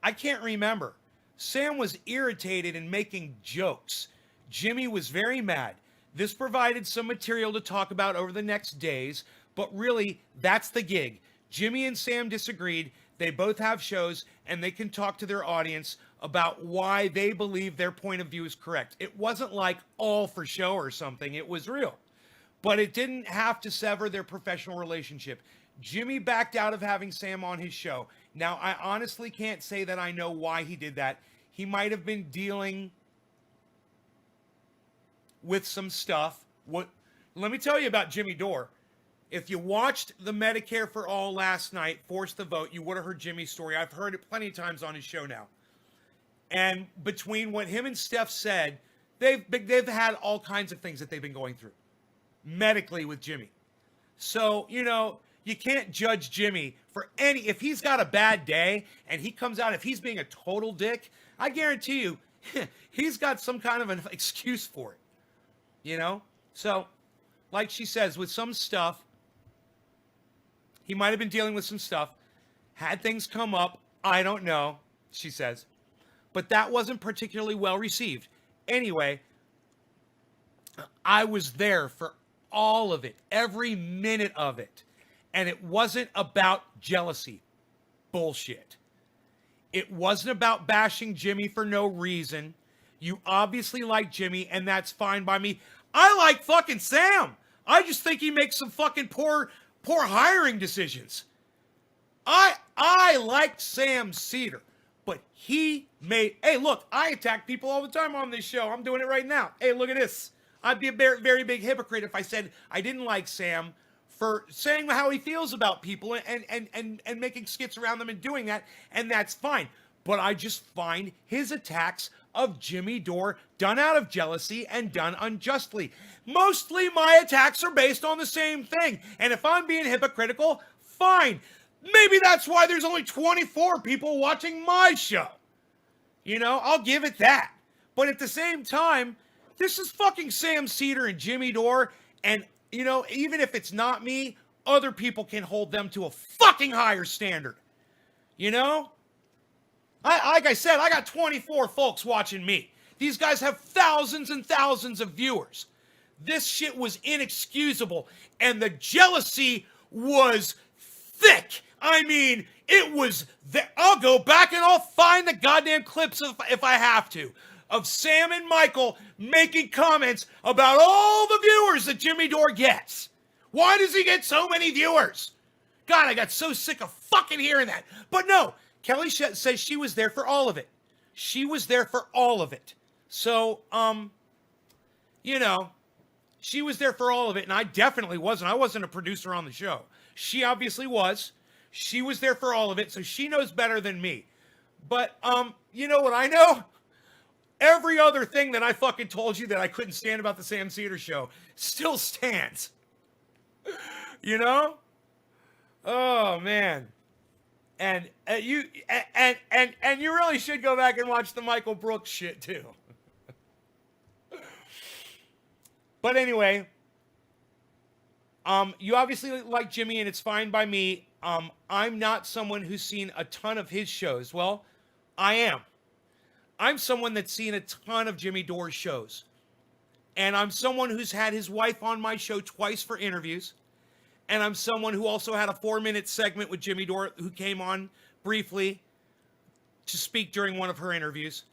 I can't remember. Sam was irritated and making jokes. Jimmy was very mad. This provided some material to talk about over the next days, but really, that's the gig. Jimmy and Sam disagreed. They both have shows, and they can talk to their audience about why they believe their point of view is correct. It wasn't like all for show or something. It was real. But it didn't have to sever their professional relationship. Jimmy backed out of having Sam on his show. Now, I honestly can't say that I know why he did that. He might have been dealing with some stuff. Let me tell you about Jimmy Dore. If you watched the Medicare for All last night, Force the Vote, you would have heard Jimmy's story. I've heard it plenty of times on his show now. And between what him and Steph said, they've had all kinds of things that they've been going through medically with Jimmy. So, you can't judge Jimmy for if he's got a bad day and he comes out, if he's being a total dick, I guarantee you, he's got some kind of an excuse for it. So, like she says, with some stuff, he might have been dealing with some stuff, had things come up, I don't know, she says. But that wasn't particularly well received. Anyway, I was there for all of it, every minute of it. And it wasn't about jealousy. Bullshit. It wasn't about bashing Jimmy for no reason. You obviously like Jimmy, and that's fine by me. I like fucking Sam. I just think he makes some fucking poor hiring decisions. I liked Sam Seder, but he made... Hey, look, I attack people all the time on this show. I'm doing it right now. Hey, look at this. I'd be a very, very big hypocrite if I said I didn't like Sam for saying how he feels about people and making skits around them and doing that, and that's fine. But I just find his attacks of Jimmy Dore done out of jealousy and done unjustly. Mostly my attacks are based on the same thing, and if I'm being hypocritical, fine. Maybe that's why there's only 24 people watching my show. I'll give it that. But at the same time, this is fucking Sam Seder and Jimmy Dore, and, even if it's not me, other people can hold them to a fucking higher standard. Like I said, I got 24 folks watching me. These guys have thousands and thousands of viewers. This shit was inexcusable, and the jealousy was thick. I mean, it was there. I'll go back and I'll find the goddamn clips if I have to, of Sam and Michael making comments about all the viewers that Jimmy Dore gets. Why does he get so many viewers? God, I got so sick of fucking hearing that. But no, Kelly says she was there for all of it. She was there for all of it. So, she was there for all of it, and I definitely wasn't. I wasn't a producer on the show. She obviously was. She was there for all of it, so she knows better than me. But, you know what I know? Every other thing that I fucking told you that I couldn't stand about the Sam Seder show still stands. Oh, man. And you really should go back and watch the Michael Brooks shit too. But anyway, you obviously like Jimmy, and it's fine by me. I'm not someone who's seen a ton of his shows. Well, I am. I'm someone that's seen a ton of Jimmy Dore's shows. And I'm someone who's had his wife on my show twice for interviews. And I'm someone who also had a 4-minute segment with Jimmy Dore, who came on briefly to speak during one of her interviews.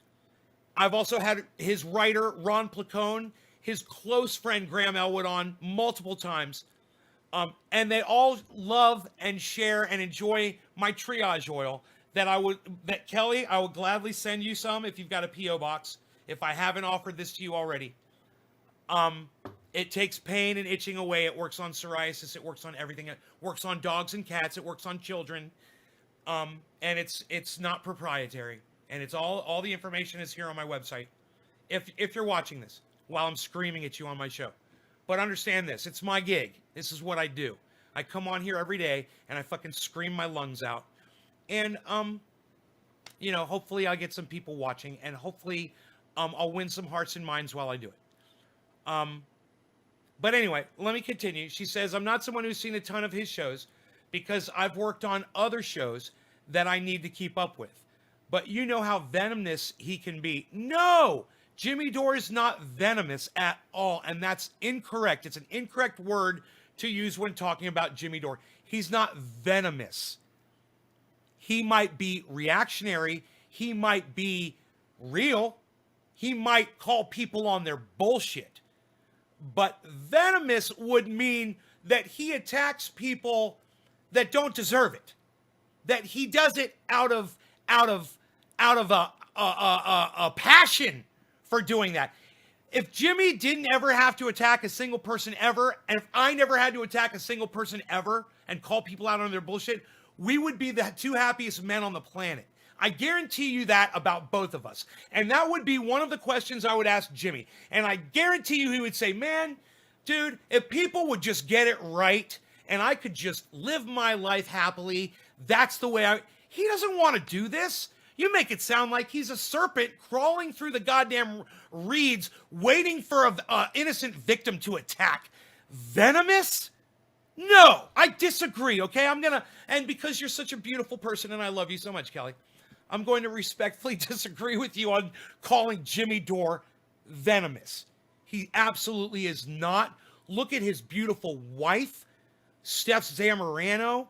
I've also had his writer, Ron Placone, his close friend, Graham Elwood, on multiple times. And they all love and share and enjoy my triage oil that Kelly, I would gladly send you some if you've got a P.O. box, if I haven't offered this to you already. It takes pain and itching away. It works on psoriasis. It works on everything. It works on dogs and cats. It works on children. And it's not proprietary. And it's all the information is here on my website. If you're watching this while I'm screaming at you on my show. But understand this, it's my gig. This is what I do. I come on here every day and I fucking scream my lungs out. And you know, hopefully I'll get some people watching, and hopefully I'll win some hearts and minds while I do it. But anyway, let me continue. She says, I'm not someone who's seen a ton of his shows because I've worked on other shows that I need to keep up with. But you know how venomous he can be. No! Jimmy Dore is not venomous at all, and that's incorrect. It's an incorrect word to use when talking about Jimmy Dore. He's not venomous. He might be reactionary. He might be real. He might call people on their bullshit. But venomous would mean that he attacks people that don't deserve it. That he does it out of a passion for doing that. If Jimmy didn't ever have to attack a single person ever, and if I never had to attack a single person ever and call people out on their bullshit, we would be the two happiest men on the planet. I guarantee you that about both of us. And that would be one of the questions I would ask Jimmy. And I guarantee you he would say, man, dude, if people would just get it right and I could just live my life happily, that's the way he doesn't want to do this. You make it sound like he's a serpent crawling through the goddamn reeds waiting for an innocent victim to attack. Venomous? No, I disagree, okay? And because you're such a beautiful person and I love you so much, Kelly, I'm going to respectfully disagree with you on calling Jimmy Dore venomous. He absolutely is not. Look at his beautiful wife, Steph Zamorano.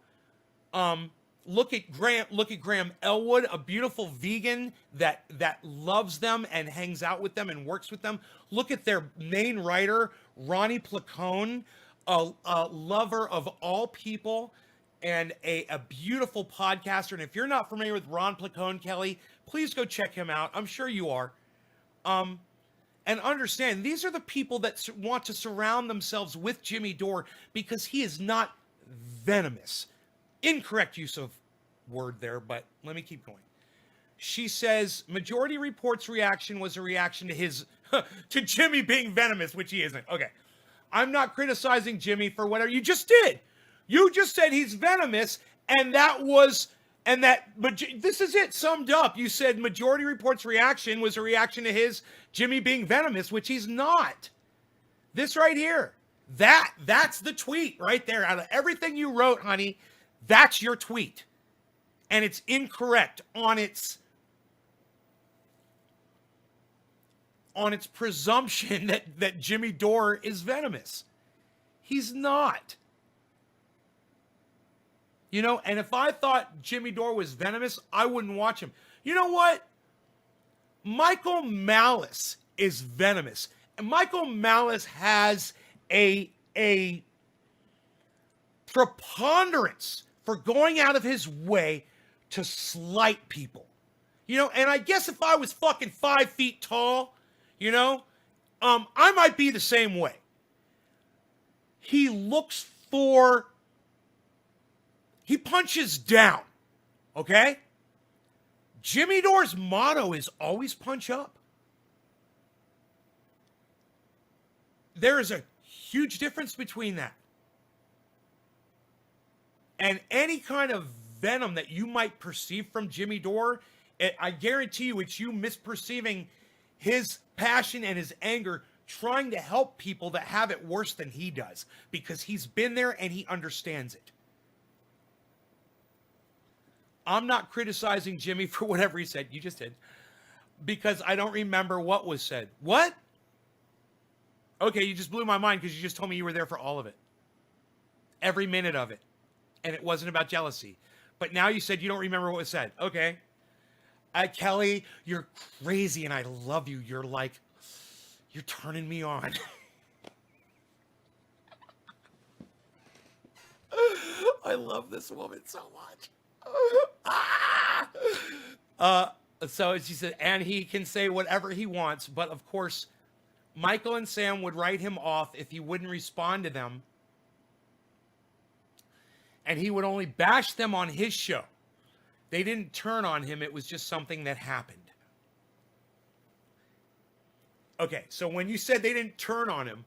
Look at Graham Elwood, a beautiful vegan that loves them and hangs out with them and works with them. Look at their main writer, Ronnie Placone, a lover of all people and a beautiful podcaster. And if you're not familiar with Ron Placone, Kelly, please go check him out. I'm sure you are. And understand, these are the people that want to surround themselves with Jimmy Dore because he is not venomous. Incorrect use of word there, but let me keep going. She says, Majority Report's reaction was a reaction to his, to Jimmy being venomous, which he isn't. Okay. I'm not criticizing Jimmy for whatever you just did. You just said he's venomous, and this is it summed up. You said Majority Report's reaction was a reaction to his Jimmy being venomous, which he's not. This right here, that's the tweet right there. Out of everything you wrote, honey, that's your tweet. And it's incorrect on its presumption that Jimmy Dore is venomous. He's not. You know, and if I thought Jimmy Dore was venomous, I wouldn't watch him. You know what? Michael Malice is venomous. And Michael Malice has a preponderance for going out of his way to slight people. You know, and I guess if I was fucking 5 feet tall, you know, I might be the same way. He punches down, okay? Jimmy Dore's motto is always punch up. There is a huge difference between that. And any kind of venom that you might perceive from Jimmy Dore, I guarantee you it's you misperceiving his passion and his anger trying to help people that have it worse than he does because he's been there and he understands it. I'm not criticizing Jimmy for whatever he said. You just did. Because I don't remember what was said. What? Okay, you just blew my mind because you just told me you were there for all of it. Every minute of it. And it wasn't about jealousy. But now you said you don't remember what was said. Okay. Kelly, you're crazy and I love you. You're turning me on. I love this woman so much. So she said, and he can say whatever he wants, but of course, Michael and Sam would write him off if he wouldn't respond to them. And he would only bash them on his show. They didn't turn on him. It was just something that happened. Okay, so when you said they didn't turn on him,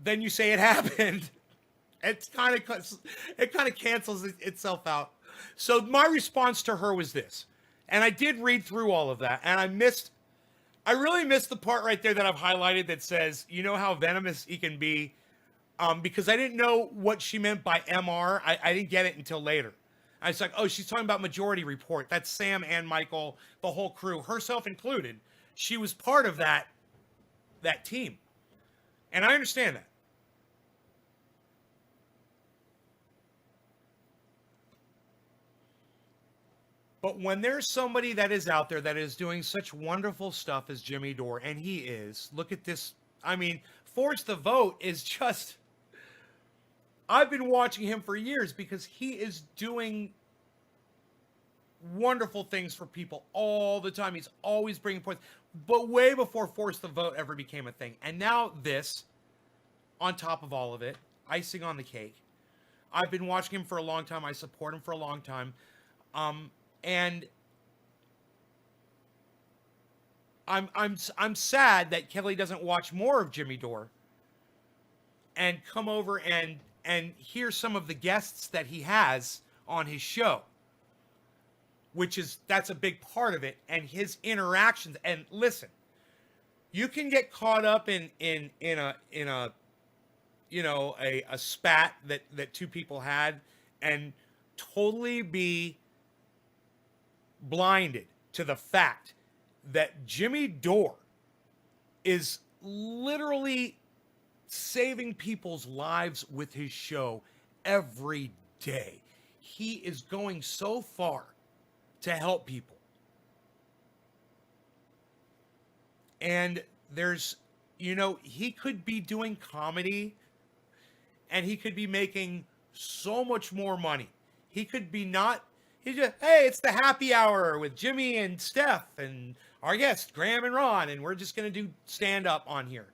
then you say it happened. It kind of cancels itself out. So my response to her was this. And I did read through all of that. And I really missed the part right there that I've highlighted that says, you know how venomous he can be? Because I didn't know what she meant by MR. I didn't get it until later. I was like, oh, she's talking about Majority Report. That's Sam and Michael, the whole crew, herself included. She was part of that team. And I understand that. But when there's somebody that is out there that is doing such wonderful stuff as Jimmy Dore, and he is, look at this. I mean, Force the Vote is just, I've been watching him for years because he is doing wonderful things for people all the time. He's always bringing points, but way before Force the Vote ever became a thing. And now this, on top of all of it, icing on the cake. I've been watching him for a long time. I support him for a long time. And I'm sad that Kelly doesn't watch more of Jimmy Dore and come over and hear some of the guests that he has on his show, that's a big part of it, and his interactions. And listen, you can get caught up in a spat that two people had and totally be blinded to the fact that Jimmy Dore is literally saving people's lives with his show every day. He is going so far to help people. And there's, he could be doing comedy and he could be making so much more money. He could be he's just, hey, it's the happy hour with Jimmy and Steph and our guests, Graham and Ron, and we're just going to do stand-up on here.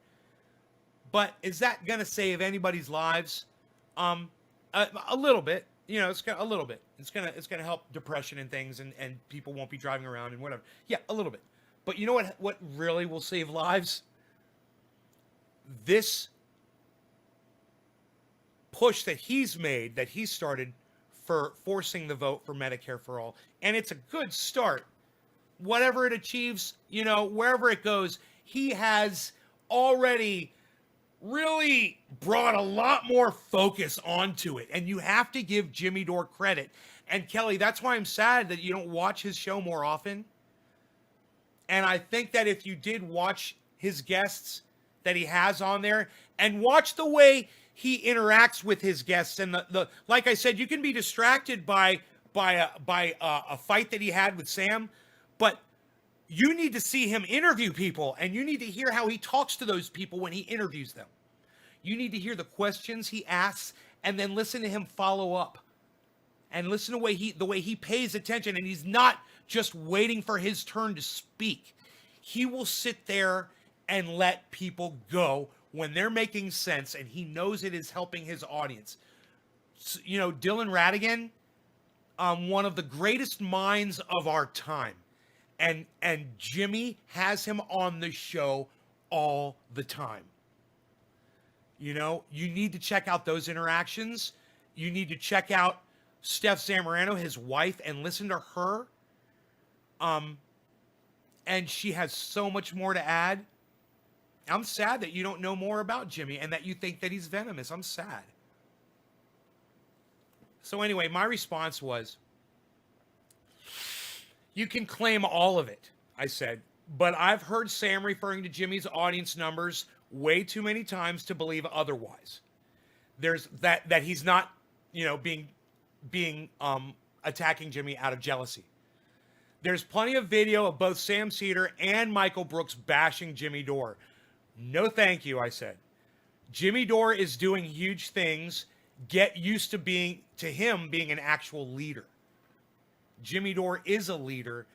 But is that going to save anybody's lives? A little bit. It's a little bit. It's gonna help depression and things, and people won't be driving around and whatever. Yeah, a little bit. But you know what really will save lives? This push that he's made, that he started for forcing the vote for Medicare for all. And it's a good start. Whatever it achieves, wherever it goes, he has already really brought a lot more focus onto it. And you have to give Jimmy Dore credit. And Kelly, that's why I'm sad that you don't watch his show more often. And I think that if you did watch his guests that he has on there and watch the way he interacts with his guests, and the like I said, you can be distracted by a fight that he had with Sam, but you need to see him interview people, and you need to hear how he talks to those people when he interviews them. You need to hear the questions he asks, and then listen to him follow up, and listen to the way he pays attention, and he's not just waiting for his turn to speak. He will sit there and let people go when they're making sense, and he knows it is helping his audience. So, Dylan Ratigan, one of the greatest minds of our time, and Jimmy has him on the show all the time. You need to check out those interactions. You need to check out Steph Zamorano, his wife, and listen to her. And she has so much more to add. I'm sad that you don't know more about Jimmy and that you think that he's venomous. I'm sad. So anyway, my response was, you can claim all of it, I said, but I've heard Sam referring to Jimmy's audience numbers way too many times to believe otherwise. There's that he's not, being attacking Jimmy out of jealousy. There's plenty of video of both Sam Seder and Michael Brooks bashing Jimmy Dore. No, thank you, I said. Jimmy Dore is doing huge things. Get used to him being an actual leader. Jimmy Dore is a leader,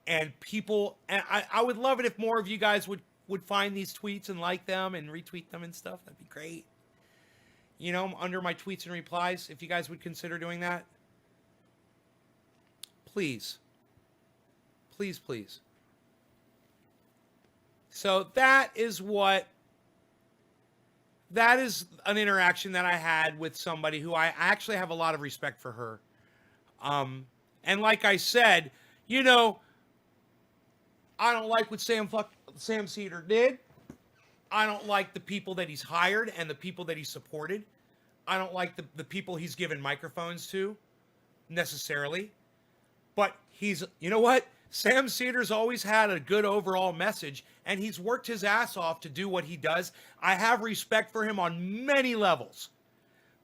And people, and I would love it if more of you guys would find these tweets and like them and retweet them and stuff. That'd be great. You know, under my tweets and replies, if you guys would consider doing that. Please. Please, please. So that is an interaction that I had with somebody who I actually have a lot of respect for her. And like I said, you know, I don't like what Sam Seder did. I don't like the people that he's hired and the people that he supported. I don't like the people he's given microphones to, necessarily. But you know what? Sam Seder's always had a good overall message, and he's worked his ass off to do what he does. I have respect for him on many levels.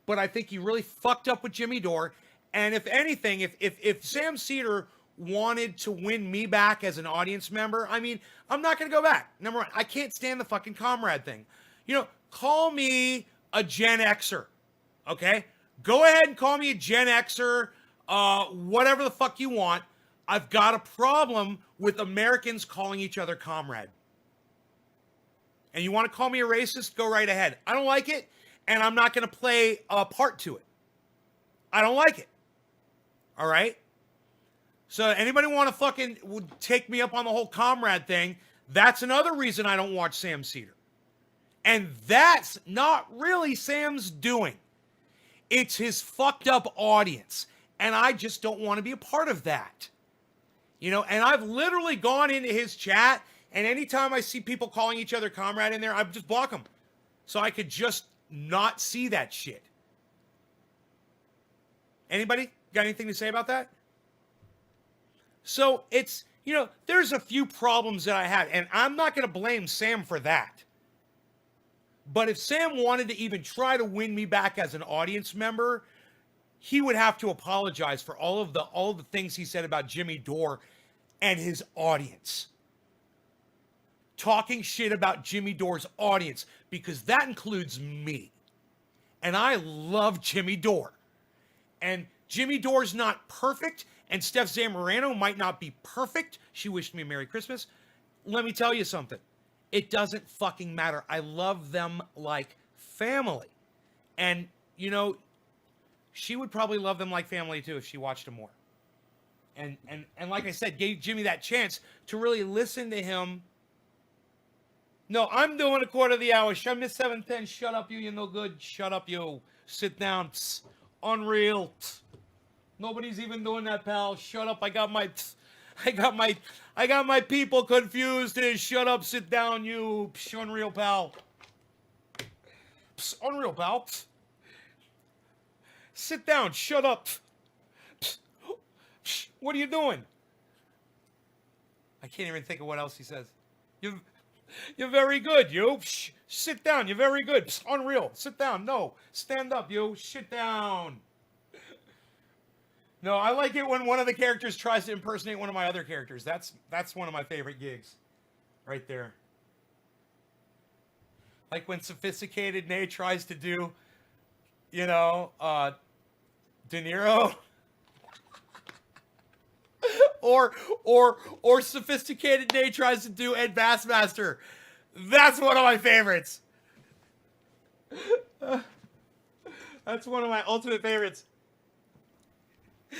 But I think he really fucked up with Jimmy Dore. And if anything, if Sam Seder wanted to win me back as an audience member, I mean, I'm not going to go back. Number one, I can't stand the fucking comrade thing. You know, call me a Gen Xer, okay? Go ahead and call me a Gen Xer, whatever the fuck you want. I've got a problem with Americans calling each other comrade. And you want to call me a racist? Go right ahead. I don't like it, and I'm not going to play a part to it. I don't like it. All right? So anybody want to fucking take me up on the whole comrade thing, that's another reason I don't watch Sam Seder. And that's not really Sam's doing. It's his fucked up audience. And I just don't want to be a part of that. You know, and I've literally gone into his chat, and anytime I see people calling each other comrade in there, I just block them. So I could just not see that shit. Anybody got anything to say about that? So it's, you know, there's a few problems that I had, and I'm not going to blame Sam for that. But if Sam wanted to even try to win me back as an audience member, he would have to apologize for all of the things he said about Jimmy Dore and his audience. Talking shit about Jimmy Dore's audience, because that includes me. And I love Jimmy Dore. And Jimmy Dore's not perfect, and Steph Zamorano might not be perfect. She wished me a Merry Christmas. Let me tell you something. It doesn't fucking matter. I love them like family. And, you know, she would probably love them like family too if she watched them more. And like I said, gave Jimmy that chance to really listen to him. No, I'm doing a quarter of the hour. Miss 710, shut up, you no good. Shut up, you. Sit down. Psst. Unreal. Psst. Nobody's even doing that, pal. Shut up. I got my people confused. Shut up, sit down, you. Psst. Unreal, pal. Psst. Unreal, pal. Psst. Sit down. Shut up. Psst. Psst. What are you doing? I can't even think of what else he says. You're very good, you. Psst. Sit down. You're very good. Psst. Unreal. Sit down. No. Stand up, you. Sit down. No, I like it when one of the characters tries to impersonate one of my other characters. That's one of my favorite gigs. Right there. Like when Sophisticated Nate tries to do, you know, De Niro. or Sophisticated Nate tries to do Ed Bassmaster. That's one of my favorites. That's one of my ultimate favorites.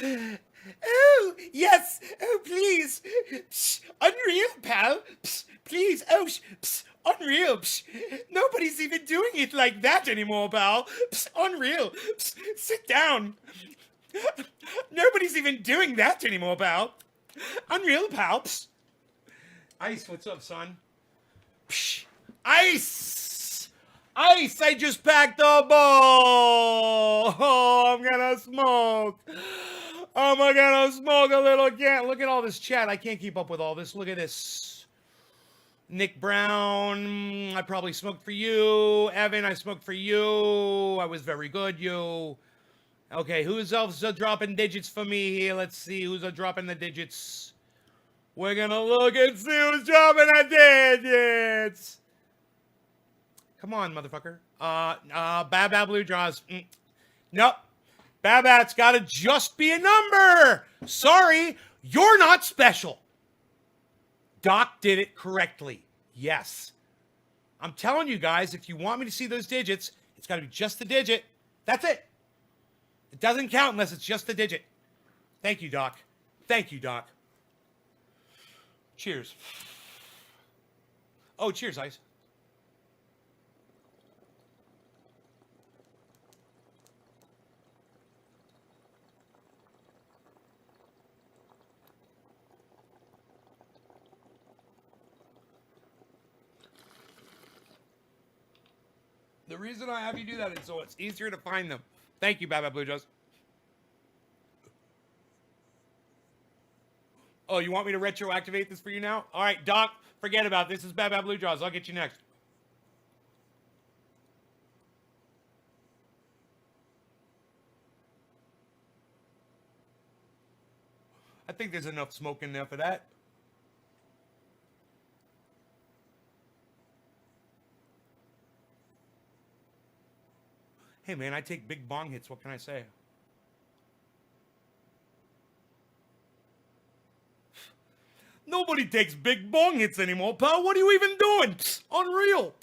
Oh, yes. Oh, please. Psst. Unreal, pal. Psst. Please. Oh, psst. Unreal. Psst. Nobody's even doing it like that anymore, pal. Psst. Unreal. Psst. Sit down. Nobody's even doing that anymore, pal. Unreal, pal. Psst. Ice, what's up, son? Psst. Ice! Ice, I just packed a ball! Oh, I'm gonna smoke! I'm gonna smoke a little can. Look at all this chat. I can't keep up with all this. Look at this. Nick Brown, I probably smoked for you. Evan, I smoked for you. I was very good, you. Okay, who's else dropping digits for me here? Let's see who's dropping the digits. We're gonna look and see who's dropping the digits. Come on, motherfucker. Bad Blue draws. Nope. Babat's gotta just be a number. Sorry, you're not special. Doc did it correctly. Yes. I'm telling you guys, if you want me to see those digits, it's got to be just the digit. That's it. It doesn't count unless it's just the digit. Thank you, Doc. Thank you, Doc. Cheers. Oh, cheers, Ice. The reason I have you do that is so it's easier to find them. Thank you, Baba Blue Jays. Oh, you want me to retroactivate this for you now? All right, Doc, forget about this. This is Baba Blue Jaws. I'll get you next. I think there's enough smoke in there for that. Hey, man, I take big bong hits. What can I say? Nobody takes big bong hits anymore, pal. What are you even doing? Unreal.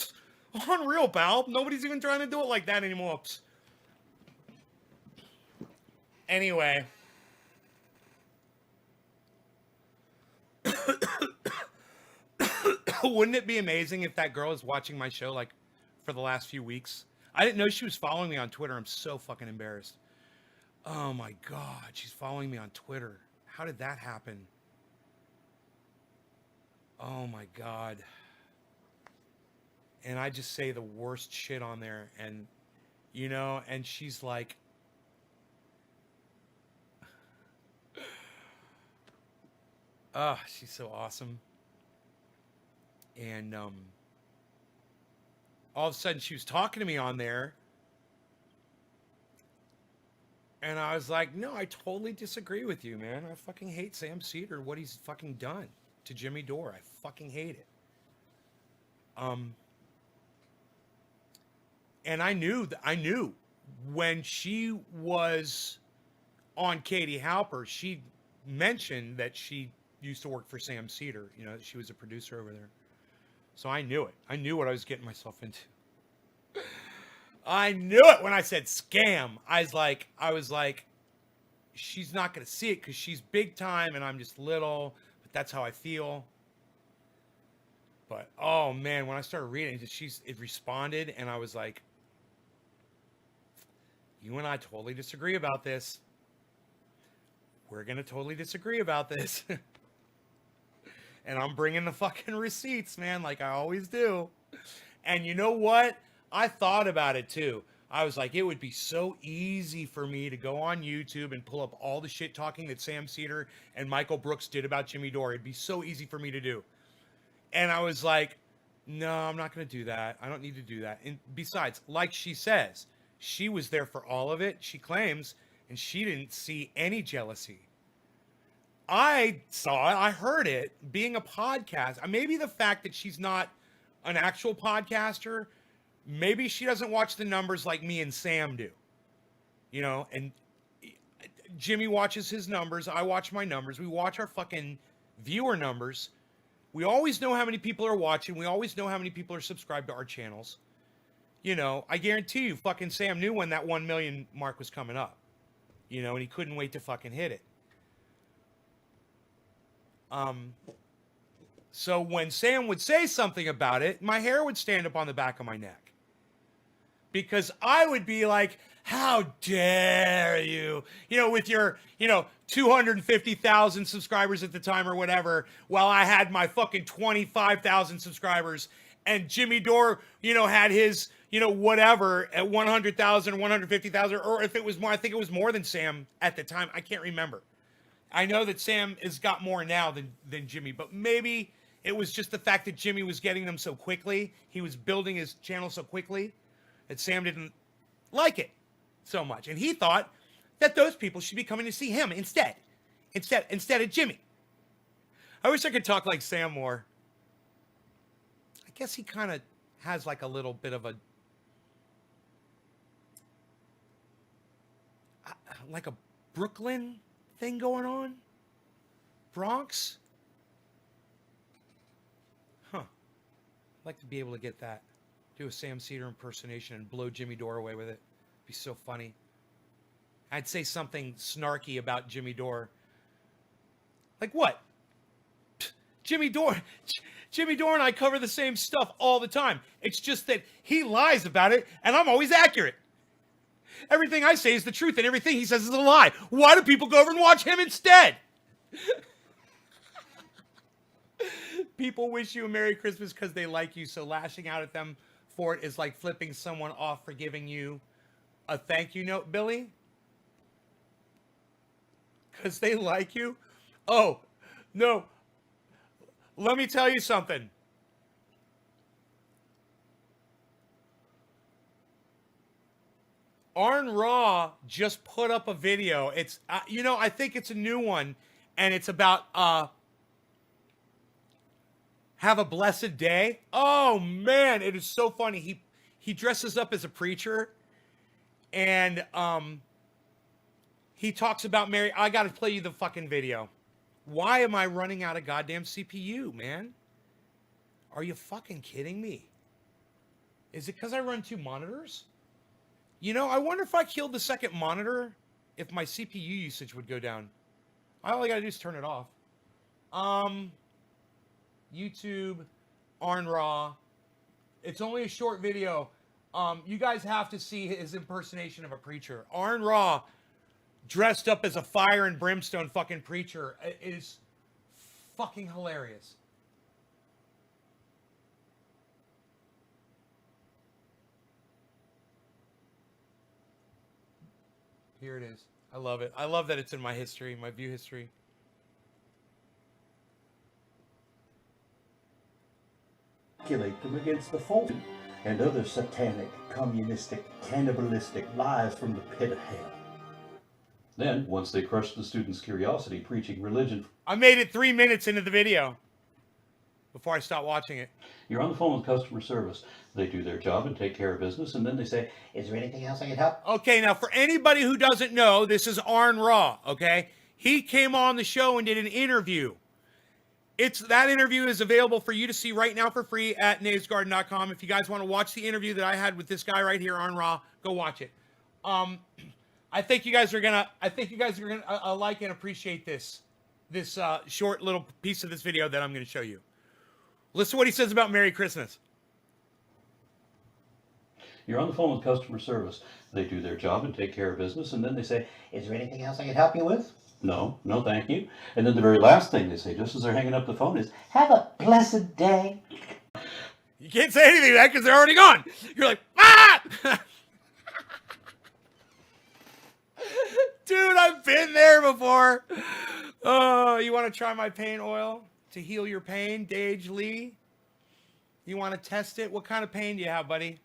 Unreal, pal. Nobody's even trying to do it like that anymore. Anyway. Wouldn't it be amazing if that girl is watching my show, like, for the last few weeks? I didn't know she was following me on Twitter. I'm so fucking embarrassed. Oh, my God. She's following me on Twitter. How did that happen? Oh, my God. And I just say the worst shit on there. And, you know, and she's like... Oh, she's so awesome. And, all of a sudden she was talking to me on there. And I was like, no, I totally disagree with you, man. I fucking hate Sam Seder, what he's fucking done to Jimmy Dore. I fucking hate it. And I knew when she was on Katie Halper, she mentioned that she used to work for Sam Seder. You know, she was a producer over there. So I knew it. I knew what I was getting myself into. I knew it when I said scam. I was like, she's not going to see it because she's big time and I'm just little. But that's how I feel. But, oh, man, when I started reading it, it responded. And I was like, you and I totally disagree about this. We're going to totally disagree about this. And I'm bringing the fucking receipts, man, like I always do. And you know what? I thought about it, too. I was like, it would be so easy for me to go on YouTube and pull up all the shit talking that Sam Seder and Michael Brooks did about Jimmy Dore. It'd be so easy for me to do. And I was like, no, I'm not going to do that. I don't need to do that. And besides, like she says, she was there for all of it, she claims, and she didn't see any jealousy. I saw it, I heard it, being a podcast. Maybe the fact that she's not an actual podcaster, maybe she doesn't watch the numbers like me and Sam do. You know, and Jimmy watches his numbers, I watch my numbers, we watch our fucking viewer numbers. We always know how many people are watching, we always know how many people are subscribed to our channels. You know, I guarantee you fucking Sam knew when that 1 million mark was coming up. You know, and he couldn't wait to fucking hit it. So when Sam would say something about it, my hair would stand up on the back of my neck. Because I would be like, how dare you? You know, with your, 250,000 subscribers at the time or whatever, while I had my fucking 25,000 subscribers, and Jimmy Dore, had his, whatever, at 100,000, 150,000, or if it was more, I think it was more than Sam at the time. I can't remember. I know that Sam has got more now than Jimmy, but maybe it was just the fact that Jimmy was getting them so quickly. He was building his channel so quickly that Sam didn't like it so much. And he thought that those people should be coming to see him instead of Jimmy. I wish I could talk like Sam more. I guess he kind of has like a little bit of a Brooklyn thing going on. Bronx. like to be able to get that. Do a Sam Cedar impersonation and blow Jimmy Dore away with it. It'd be so funny. I'd say something snarky about Jimmy Dore. Like what? Jimmy Dore and I cover the same stuff all the time. It's just that he lies about it, and I'm always accurate. Everything I say is the truth, and everything he says is a lie. Why do people go over and watch him instead? People wish you a Merry Christmas because they like you, so lashing out at them for it is like flipping someone off for giving you a thank you note, Billy. Because they like you? Oh, no. Let me tell you something. Arn Raw just put up a video. It's, I think it's a new one, and it's about, have a blessed day. Oh, man, it is so funny. He dresses up as a preacher, and, he talks about Mary. I got to play you the fucking video. Why am I running out of goddamn CPU, man? Are you fucking kidding me? Is it because I run 2 monitors? I wonder if I killed the second monitor, if my CPU usage would go down. All I gotta do is turn it off. YouTube, Arn Raw. It's only a short video. You guys have to see his impersonation of a preacher. Arn Raw, dressed up as a fire and brimstone fucking preacher, is fucking hilarious. Here it is. I love it. I love that it's in my history, my view history. Inoculate them against the Fulton and other satanic, communistic, cannibalistic lies from the pit of hell. Then, once they crushed the students' curiosity, preaching religion... I made it 3 minutes into the video before I stopped watching it. You're on the phone with customer service. They do their job and take care of business, and then they say, "Is there anything else I can help?" Okay, now for anybody who doesn't know, this is Arn Raw, okay? He came on the show and did an interview. That interview is available for you to see right now for free at knavesgarden.com. If you guys want to watch the interview that I had with this guy right here, Arn Raw, go watch it. I think you guys are gonna like and appreciate this short little piece of this video that I'm gonna show you. Listen to what he says about Merry Christmas. You're on the phone with customer service. They do their job and take care of business, and then they say, "Is there anything else I can help you with?" No, thank you. And then the very last thing they say, just as they're hanging up the phone, is, "Have a blessed day." You can't say anything to that because they're already gone. You're like, ah! Dude, I've been there before. Oh, you want to try my pain oil to heal your pain, Dage Lee? You want to test it? What kind of pain do you have, buddy?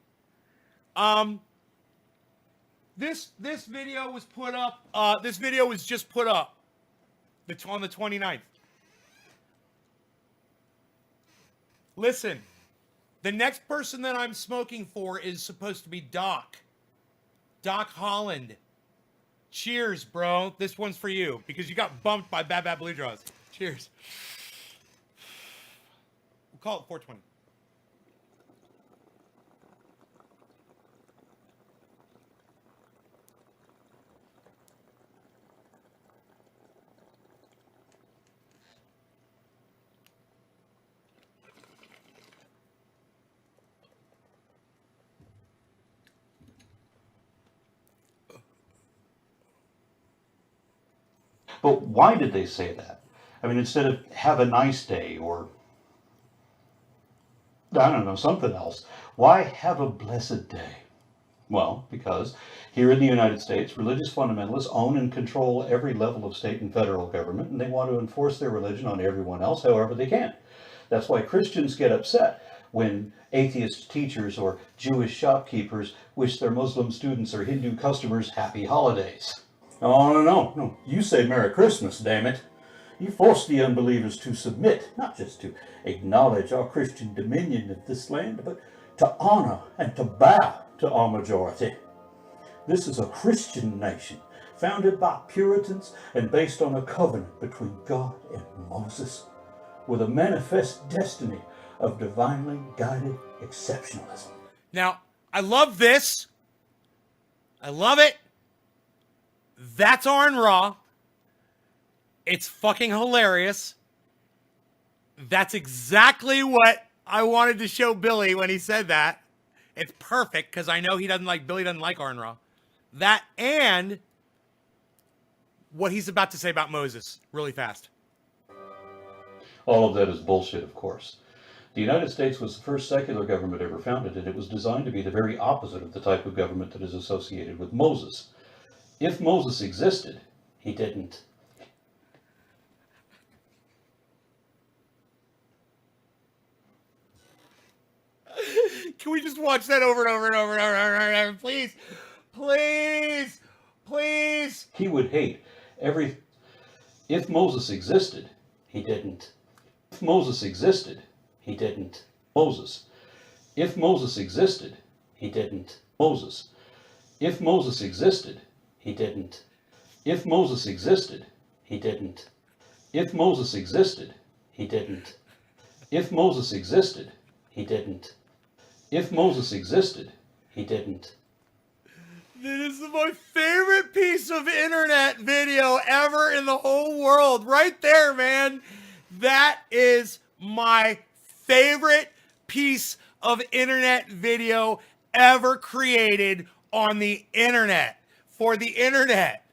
This video was put up. This video was just put up on the 29th. Listen, the next person that I'm smoking for is supposed to be Doc Holland. Cheers, bro. This one's for you because you got bumped by Bad Bad Blue Draws. Cheers. We'll call it 420. But why did they say that? I mean, instead of "have a nice day" or, I don't know, something else, why "have a blessed day"? Well, because here in the United States, religious fundamentalists own and control every level of state and federal government, and they want to enforce their religion on everyone else however they can. That's why Christians get upset when atheist teachers or Jewish shopkeepers wish their Muslim students or Hindu customers happy holidays. Oh, no. You say Merry Christmas, damn it. You force the unbelievers to submit, not just to acknowledge our Christian dominion of this land, but to honor and to bow to our majority. This is a Christian nation, founded by Puritans and based on a covenant between God and Moses, with a manifest destiny of divinely guided exceptionalism. Now, I love this. I love it. That's Arn Ra. It's fucking hilarious. That's exactly what I wanted to show Billy when he said that. It's perfect because I know Billy doesn't like Arn Ra. That and what he's about to say about Moses really fast. All of that is bullshit, of course. The United States was the first secular government ever founded, and it was designed to be the very opposite of the type of government that is associated with Moses. If Moses existed, he didn't. Can we just watch that over and over and over and over and over? Please, please, please. He would hate every... If Moses existed, he didn't. If Moses existed, he didn't. Moses. If Moses existed, he didn't. Moses. If Moses existed, he didn't. If Moses existed, he didn't. If Moses existed, he didn't. If Moses existed, he didn't. If Moses existed, he didn't. That is my favorite piece of internet video ever in the whole world. Right there, man. That is my favorite piece of internet video ever created on the internet. For the internet.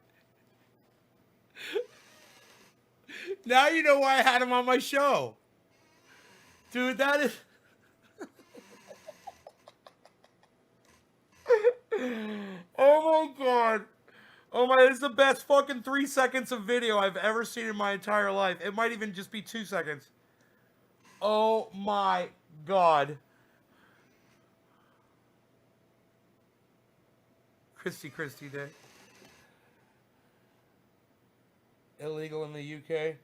Now you know why I had him on my show. Dude, that is... Oh my god. Oh my, this is the best fucking 3 seconds of video I've ever seen in my entire life. It might even just be 2 seconds. Oh my god. Christy Day. Illegal in the UK.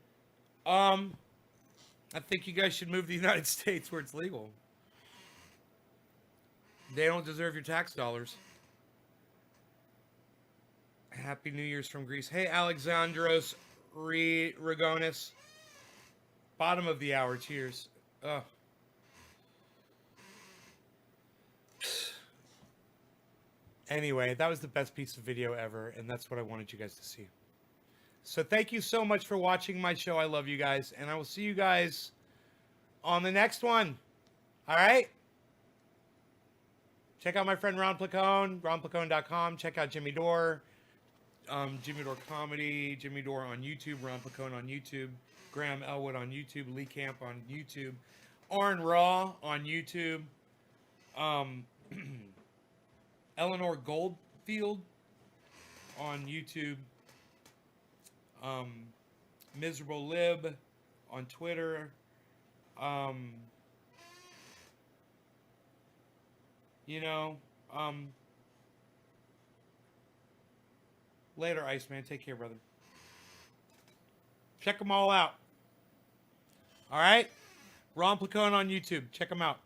I think you guys should move to the United States where it's legal. They don't deserve your tax dollars. Happy New Year's from Greece. Hey, Alexandros Rigonis. Bottom of the hour. Cheers. Ugh. Anyway, that was the best piece of video ever, and that's what I wanted you guys to see. So thank you so much for watching my show. I love you guys, and I will see you guys on the next one. All right? Check out my friend Ron Placone, ronplacone.com. Check out Jimmy Dore, Jimmy Dore Comedy, Jimmy Dore on YouTube, Ron Placone on YouTube, Graham Elwood on YouTube, Lee Camp on YouTube, Arn Ra on YouTube, Eleanor Goldfield on YouTube, Miserable Lib on Twitter, later, Iceman. Take care, brother. Check them all out. All right? Ron Placone on YouTube. Check them out.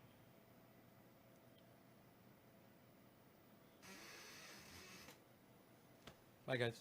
Bye, guys.